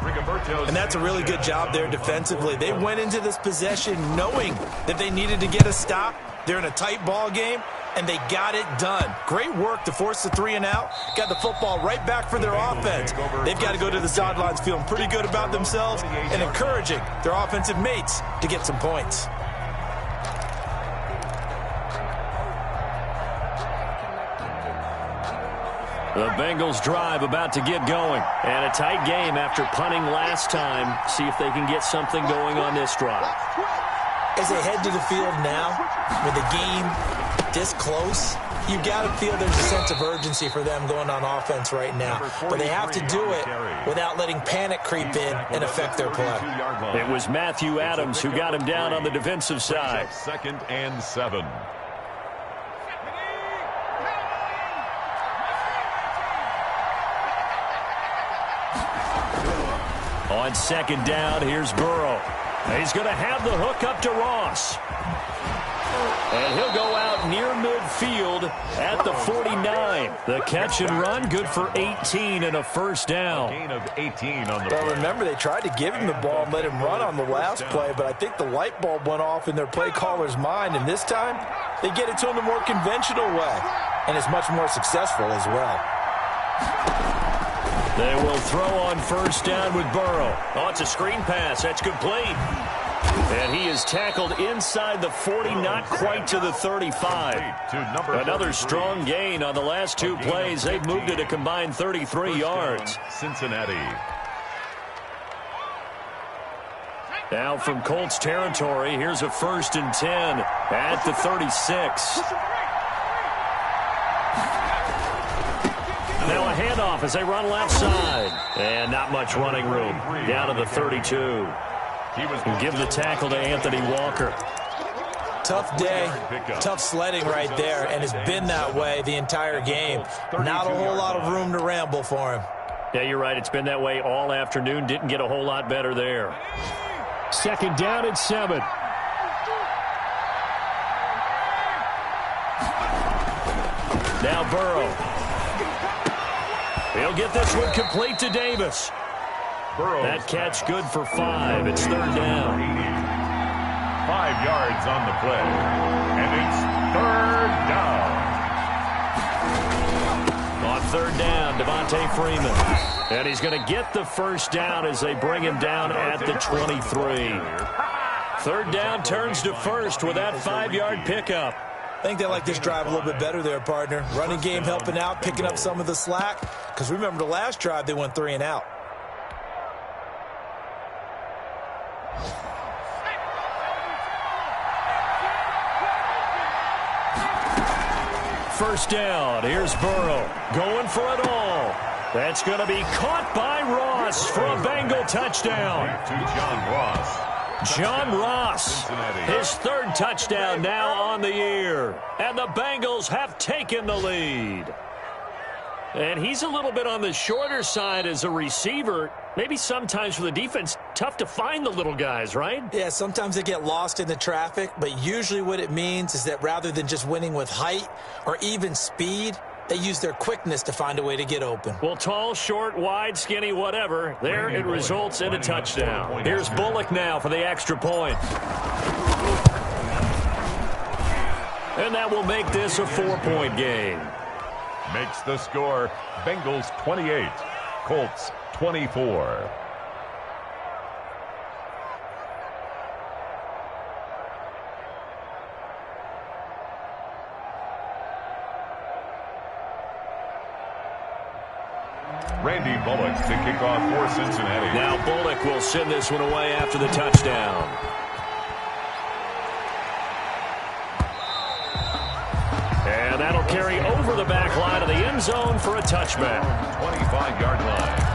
And that's a really good job there defensively. They went into this possession knowing that they needed to get a stop. They're in a tight ball game, and they got it done. Great work to force the 3 and out. Got the football right back for their offense. They've got to go to the sidelines feeling pretty good about themselves and encouraging their offensive mates to get some points. The Bengals drive about to get going. And a tight game after punting last time. See if they can get something going on this drive. As they head to the field now, with the game this close, you got to feel there's a sense of urgency for them going on offense right now. But they have to do it without letting panic creep in and affect their play. It was Matthew Adams who got him down on the defensive side. 2nd and 7. On 2nd down, here's Burrow. He's going to have the hook up to Ross. And he'll go out near midfield at the 49. The catch and run, good for 18 and a first down. Gain of 18 on the Well, play. remember, they tried to give him the ball and let him run on the last play, but I think the light bulb went off in their play caller's mind, and this time they get it to him the more conventional way, and it's much more successful as well. They will throw on first down with Burrow. Oh, it's a screen pass. That's complete. And he is tackled inside the 40, not quite to the 35. Another strong gain on the last 2 plays. They've moved it a combined 33 yards. Cincinnati. Now from Colts territory, here's a 1st and 10 at the 36. Now a handoff as they run left side. And not much running room. Down to the 32. And give the tackle to Anthony Walker. Tough day, tough sledding right there, and it's been that way the entire game. Not a whole lot of room to ramble for him. Yeah, you're right. It's been that way all afternoon. Didn't get a whole lot better there. 2nd down and 7. Now Burrow. He'll get this one complete to Davis. That catch good for 5. It's 3rd down. 5 yards on the play. And it's 3rd down. On 3rd down, Devontae Freeman. And he's going to get the first down as they bring him down at the 23. 3rd down turns to 1st with that 5-yard pickup. I think they like this drive a little bit better there, partner. Running game helping out, picking up some of the slack. Because remember the last drive, they went 3 and out. First down, here's Burrow, going for it all. That's going to be caught by Ross for a Bengal touchdown. To John Ross. John Ross, his 3rd touchdown now on the year. And the Bengals have taken the lead. And he's a little bit on the shorter side as a receiver. Maybe sometimes for the defense, tough to find the little guys, right? Yeah, sometimes they get lost in the traffic, but usually what it means is that rather than just winning with height or even speed, They use their quickness to find a way to get open. Well, tall, short, wide, skinny, whatever. There it results in a touchdown. Here's Bullock now for the extra point. And that will make this a 4-point game. Makes the score Bengals 28, Colts 24. Randy Bullock to kick off for Cincinnati. Now Bullock will send this one away after the touchdown. And that'll carry over the back line of the end zone for a touchback. 25-yard line.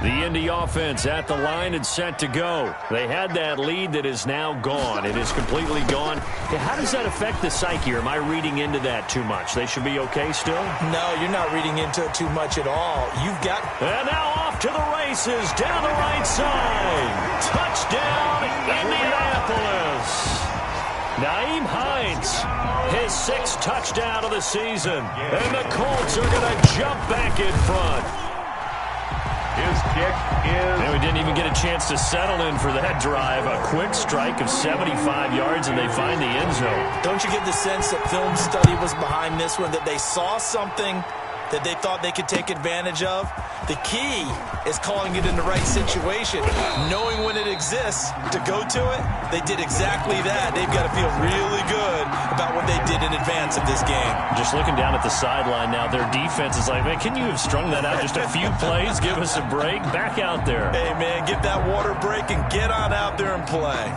The Indy offense at the line and set to go. They had that lead that is now gone. It is completely gone. Hey, how does that affect the psyche? Or am I reading into that too much? They should be okay still? No, you're not reading into it too much at all. You've got... And now off to the races down the right side. Touchdown, Indianapolis. Naeem Hines, his 6th touchdown of the season. And the Colts are going to jump back in front. His kick is... And we didn't even get a chance to settle in for that drive. A quick strike of 75 yards, and they find the end zone. Don't you get the sense that film study was behind this one, that they saw something that they thought they could take advantage of? The key is calling it in the right situation, knowing when it exists to go to it. They did exactly that. They've got to feel really good about what they did in advance of this game. Just looking down at the sideline now, their defense is like, man, can you have strung that out just a few plays? Give us a break. Back out there. Hey, man, get that water break and get on out there and play.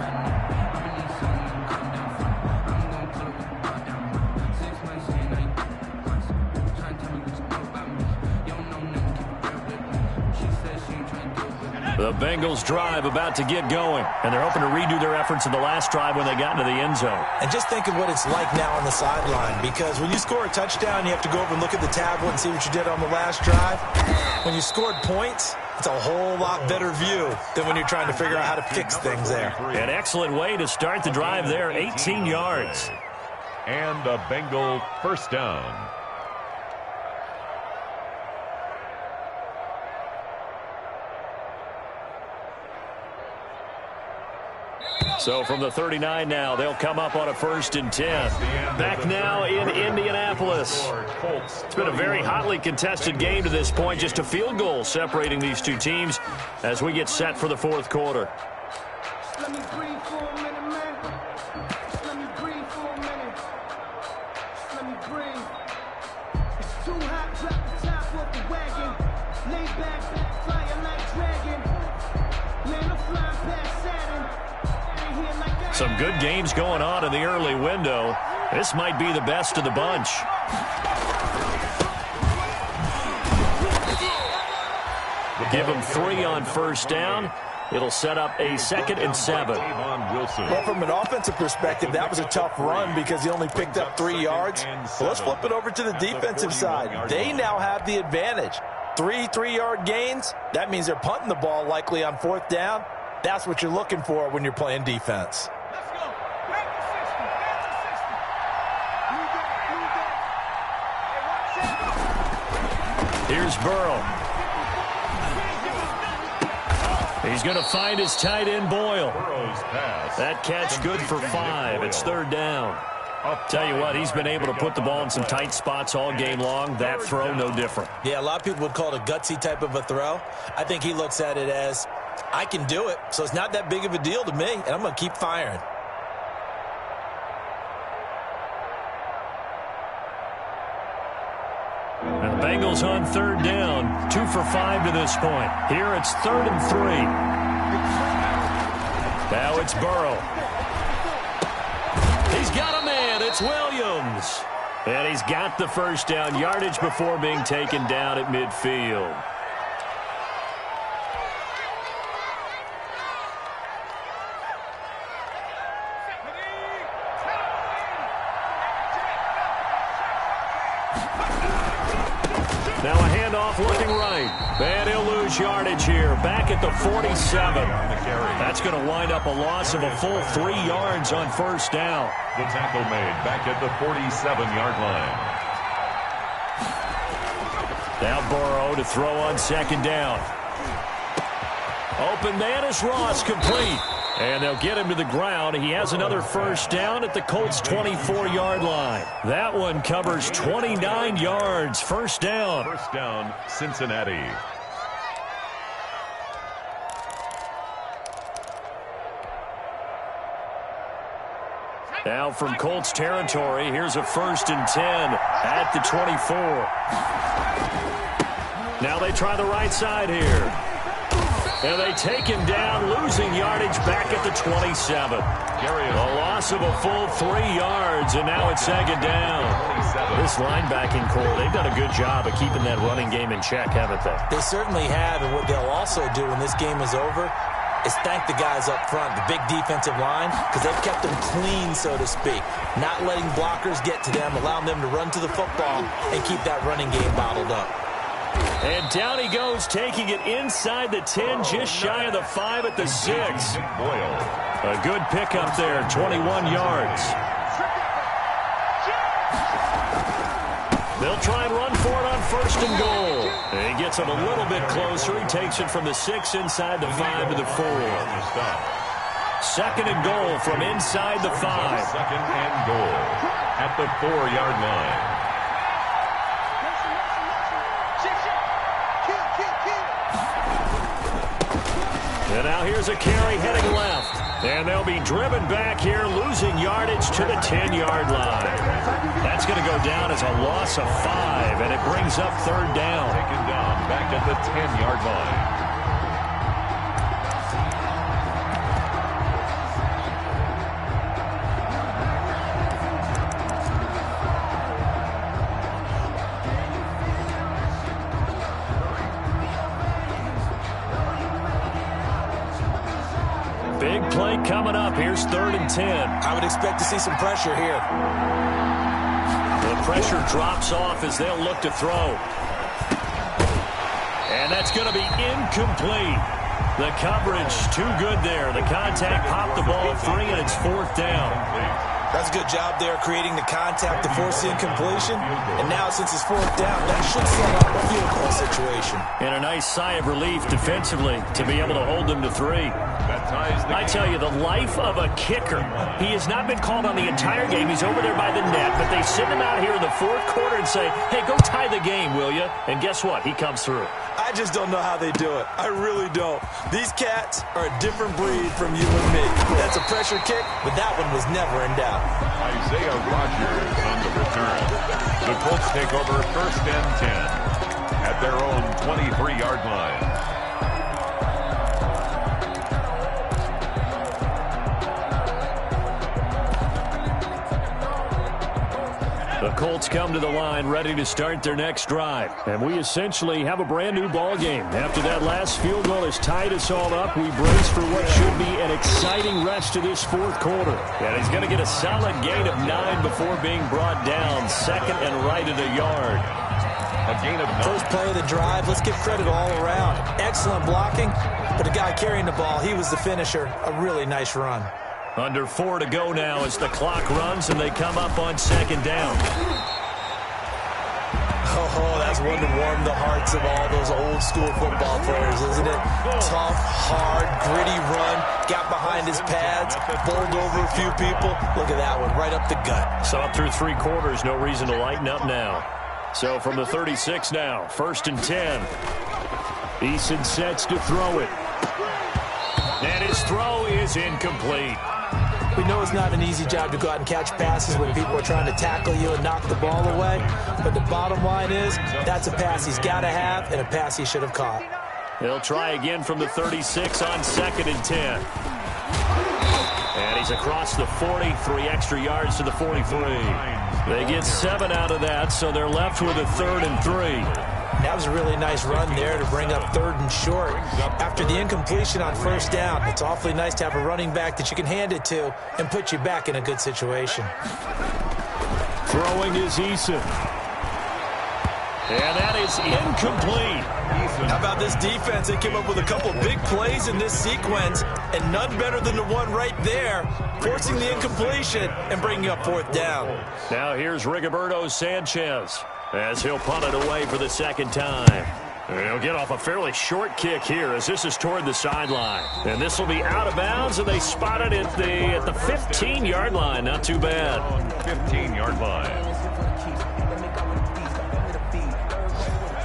The Bengals drive about to get going, and they're hoping to redo their efforts in the last drive when they got into the end zone. And just think of what it's like now on the sideline, because when you score a touchdown, you have to go over and look at the tablet and see what you did on the last drive. When you scored points, it's a whole lot better view than when you're trying to figure out how to fix things there. An excellent way to start the drive there, 18 yards. And a Bengal first down. So from the 39 now, they'll come up on a 1st and 10. Back now in Indianapolis. It's been a very hotly contested game to this point. Just a field goal separating these two teams as we get set for the 4th quarter. Let me breathe for a minute, man. Let me breathe for a minute. Let me breathe. It's too hot, drop the top off the wagon. Lay back, flying like dragon. Man, I'm flying past Saturn. Some good games going on in the early window. This might be the best of the bunch. Give them 3 on 1st down. It'll set up a 2nd and 7. Well, from an offensive perspective, that was a tough run because he only picked up 3 yards. Well, let's flip it over to the defensive side. They now have the advantage. 3 3-yard gains. That means they're punting the ball likely on 4th down. That's what you're looking for when you're playing defense. Here's Burrow. He's going to find his tight end, Boyle. That catch good for 5. It's 3rd down. Tell you what, he's been able to put the ball in some tight spots all game long. That throw, no different. Yeah, a lot of people would call it a gutsy type of a throw. I think he looks at it as, I can do it, so it's not that big of a deal to me, and I'm going to keep firing. And the Bengals on 3rd down, 2 for 5 to this point. Here it's 3rd and 3. Now it's Burrow. He's got a man. It's Williams. And he's got the 1st down yardage before being taken down at midfield. Now a handoff looking right. And he'll lose lose yardage here, back at the 47. That's going to wind up a loss of a full 3 yards on first down. The tackle made back at the 47-yard line. Now Burrow to throw on second down. Open man is Ross, complete. And they'll get him to the ground. He has another first down at the Colts' 24-yard line. That one covers 29 yards. First down. First down, Cincinnati. Now from Colts territory, here's a 1st and 10 at the 24. Now they try the right side here. And they take him down, losing yardage back at the 27. A loss of a full 3 yards, and now it's second down. This linebacking core, they've done a good job of keeping that running game in check, haven't they? They certainly have, and what they'll also do when this game is over is thank the guys up front, the big defensive line, because they've kept them clean, so to speak. Not letting blockers get to them, allowing them to run to the football and keep that running game bottled up. And down he goes, taking it inside the 10, just shy of the 5 at the 6. A good pickup there, 21 yards. They'll try and run for it on 1st and goal. And he gets him a little bit closer. He takes it from the 6 inside the 5 to the 4. 2nd and goal from inside the 5. 2nd and goal at the 4-yard line. And now here's a carry heading left. And they'll be driven back here, losing yardage to the 10-yard line. That's going to go down as a loss of 5, and it brings up 3rd down. Taken down back at the 10-yard line. Big play coming up. Here's 3rd and 10. I would expect to see some pressure here. The pressure drops off as they'll look to throw. And that's going to be incomplete. The coverage too good there. The contact popped the ball free, and it's 4th down. That's a good job there, creating the contact to force the incompletion. And now, since it's 4th down, that should set up a field goal situation. And a nice sigh of relief defensively to be able to hold them to 3. I tell you, the life of a kicker. He has not been called on the entire game. He's over there by the net, but they send him out here in the 4th quarter and say, hey, go tie the game, will you? And guess what? He comes through. I just don't know how they do it. I really don't. These cats are a different breed from you and me. That's a pressure kick, but that one was never in doubt. Isaiah Rodgers on the return. The Colts take over 1st and 10 at their own 23-yard line. The Colts come to the line ready to start their next drive. And we essentially have a brand new ball game. After that last field goal has tied us all up, we brace for what should be an exciting rest of this 4th quarter. And he's going to get a solid gain of 9 before being brought down. 2nd and right at a yard. A gain of 9. First play of the drive, let's give credit all around. Excellent blocking, but the guy carrying the ball, he was the finisher. A really nice run. Under 4 to go now as the clock runs and they come up on 2nd down. Oh, that's one to warm the hearts of all those old school football players, isn't it? Tough, hard, gritty run, got behind his pads, bowled over a few people. Look at that one, right up the gut. So up through 3 quarters, no reason to lighten up now. So from the 36 now, 1st and 10. Eason sets to throw it. And his throw is incomplete. We know it's not an easy job to go out and catch passes when people are trying to tackle you and knock the ball away. But the bottom line is, that's a pass he's got to have and a pass he should have caught. He'll try again from the 36 on 2nd and 10. And he's across the 40, 3 extra yards to the 43. They get 7 out of that, so they're left with a 3rd and 3. That was a really nice run there to bring up 3rd and short. After the incompletion on 1st down, it's awfully nice to have a running back that you can hand it to and put you back in a good situation. Throwing is Eason. And that is incomplete. How about this defense? They came up with a couple big plays in this sequence, and none better than the one right there, forcing the incompletion and bringing up fourth down. Now here's Rigoberto Sanchez as he'll punt it away for the second time. He'll get off a fairly short kick here as this is toward the sideline. And this will be out of bounds, and they spot it at the 15-yard line. Not too bad. 15-yard line.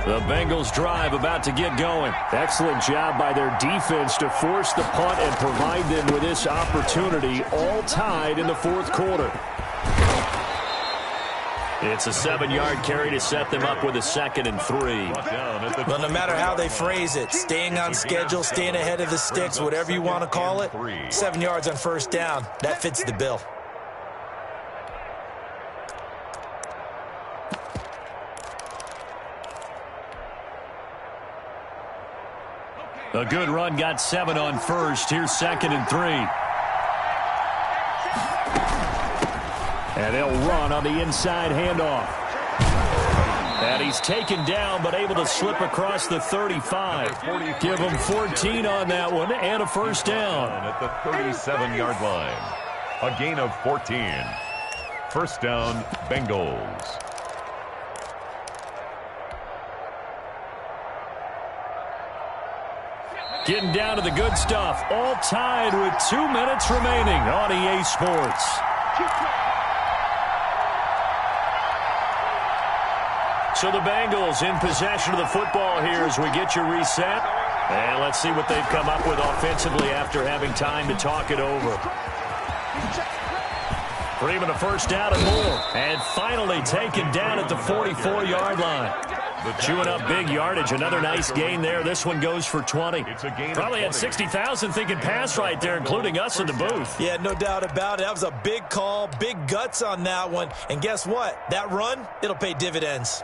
The Bengals drive about to get going. Excellent job by their defense to force the punt and provide them with this opportunity, all tied in the fourth quarter. It's a 7-yard carry to set them up with a 2nd and 3. Well, no matter how they phrase it, staying on schedule, staying ahead of the sticks, whatever you want to call it, 7 yards on first down, that fits the bill. A good run got 7 on first. Here's 2nd and 3. And they'll run on the inside handoff. And he's taken down but able to slip across the 35. Give him 14 on that one and a first down. At the 37-yard line. A gain of 14. First down, Bengals. Getting down to the good stuff. All tied with 2 minutes remaining on EA Sports. So the Bengals in possession of the football here as we get you reset. And let's see what they've come up with offensively after having time to talk it over. For even a first down and more. And finally taken down at the 44-yard line. Chewing up big yardage. Another nice gain there. This one goes for 20. Probably had 60,000 thinking pass right there, including us in the booth. Yeah, no doubt about it. That was a big call, big guts on that one. And guess what? That run, it'll pay dividends.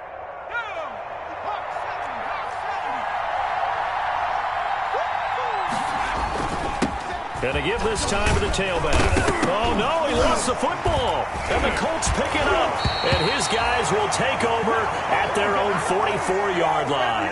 Gonna give this time to the tailback. Oh, no, he lost the football. And the Colts pick it up. And his guys will take over at their own 44-yard line.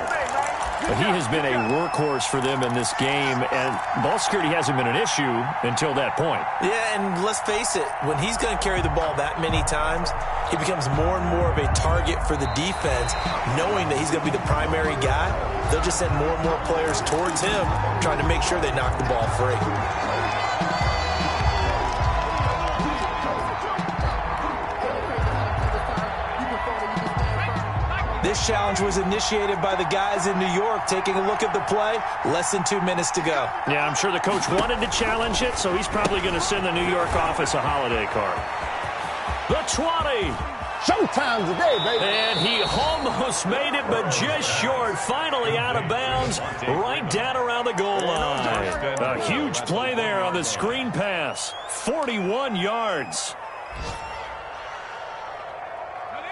But he has been a workhorse for them in this game, and ball security hasn't been an issue until that point. Yeah, and let's face it, when he's going to carry the ball that many times, he becomes more and more of a target for the defense, knowing that he's going to be the primary guy. They'll just send more and more players towards him, trying to make sure they knock the ball free. This challenge was initiated by the guys in New York. Taking a look at the play, less than 2 minutes to go. Yeah, I'm sure the coach wanted to challenge it, so he's probably going to send the New York office a holiday card. The 20. Showtime today, baby. And he almost made it, but just short. Finally out of bounds, right down around the goal line. A huge play there on the screen pass. 41 yards.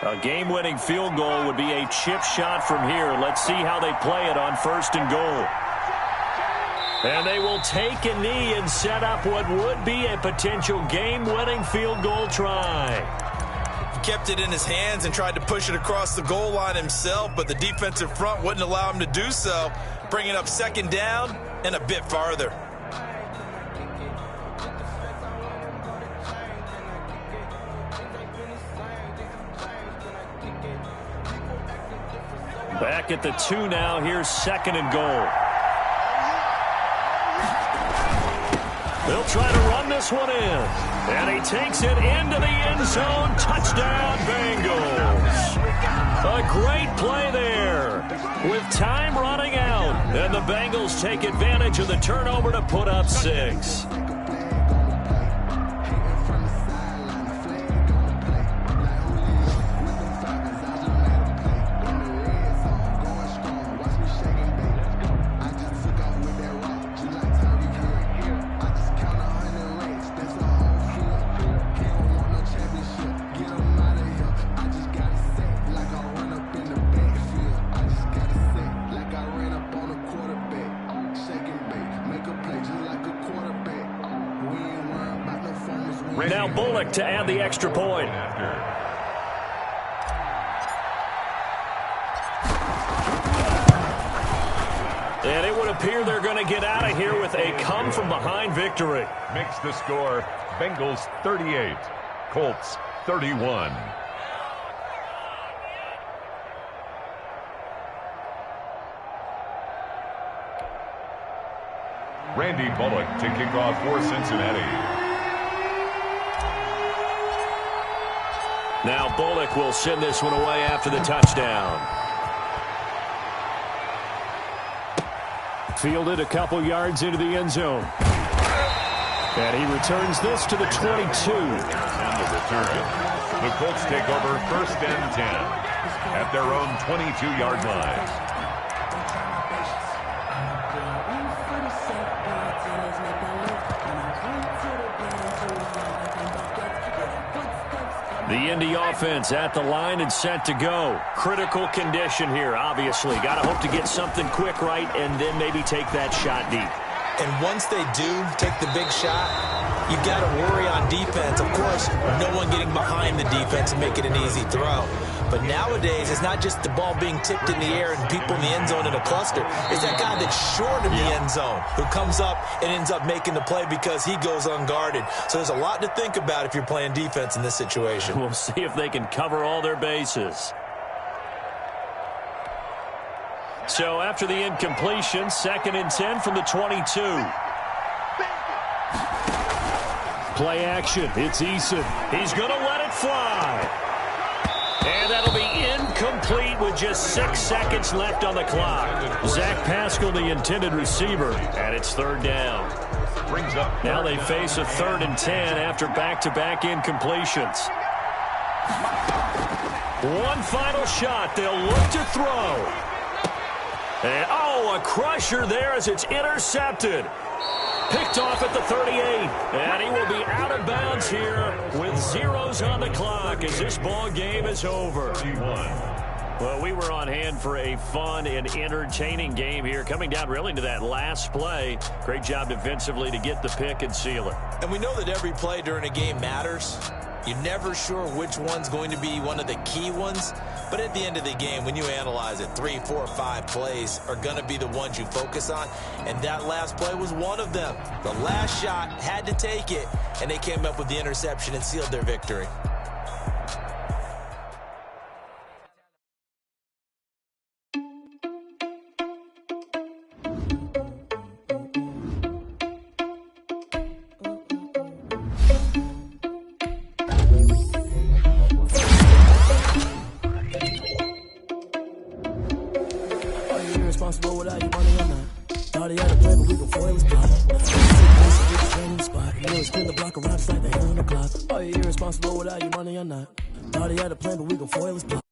A game-winning field goal would be a chip shot from here. Let's see how they play it on 1st and goal. And they will take a knee and set up what would be a potential game-winning field goal try. He kept it in his hands and tried to push it across the goal line himself, but the defensive front wouldn't allow him to do so, bringing up 2nd down and a bit farther. Back at the 2 now. Here's 2nd and goal. They'll try to run this one in. And he takes it into the end zone. Touchdown, Bengals. A great play there with time running out. And the Bengals take advantage of the turnover to put up 6. Now Bullock to add the extra point. And it would appear they're going to get out of here with a come-from-behind victory. Makes the score Bengals 38, Colts 31. Randy Bullock to kick off for Cincinnati. Now Bullock will send this one away after the touchdown. Fielded a couple yards into the end zone. And he returns this to the 22. And the return. The Colts take over 1st and 10 at their own 22-yard line. The Indy offense at the line and set to go. Critical condition here, obviously. Got to hope to get something quick right and then maybe take that shot deep. And once they do take the big shot, you've got to worry on defense. Of course, no one getting behind the defense and make it an easy throw. But nowadays, it's not just the ball being tipped in the air and people in the end zone in a cluster. It's that guy that's short of the end zone who comes up and ends up making the play because he goes unguarded. So there's a lot to think about if you're playing defense in this situation. We'll see if they can cover all their bases. So after the incompletion, 2nd and 10 from the 22. Play action. It's Eason. He's going to let it fly. And that'll be incomplete with just 6 seconds left on the clock. Zach Pascal, the intended receiver, and it's 3rd down. Now they face a 3rd and 10 after back-to-back incompletions. One final shot. They'll look to throw. And, a crusher there as it's intercepted. Picked off at the 38, and he will be out of bounds here with zeros on the clock as this ball game is over. Well, we were on hand for a fun and entertaining game here, coming down really to that last play. Great job defensively to get the pick and seal it. And we know that every play during a game matters. You're never sure which one's going to be one of the key ones. But at the end of the game, when you analyze it, 3, 4, 5 plays are going to be the ones you focus on. And that last play was one of them. The last shot had to take it, and they came up with the interception and sealed their victory. Irresponsible without your money or not. Thought he had a plan, but we gon' foil his plot.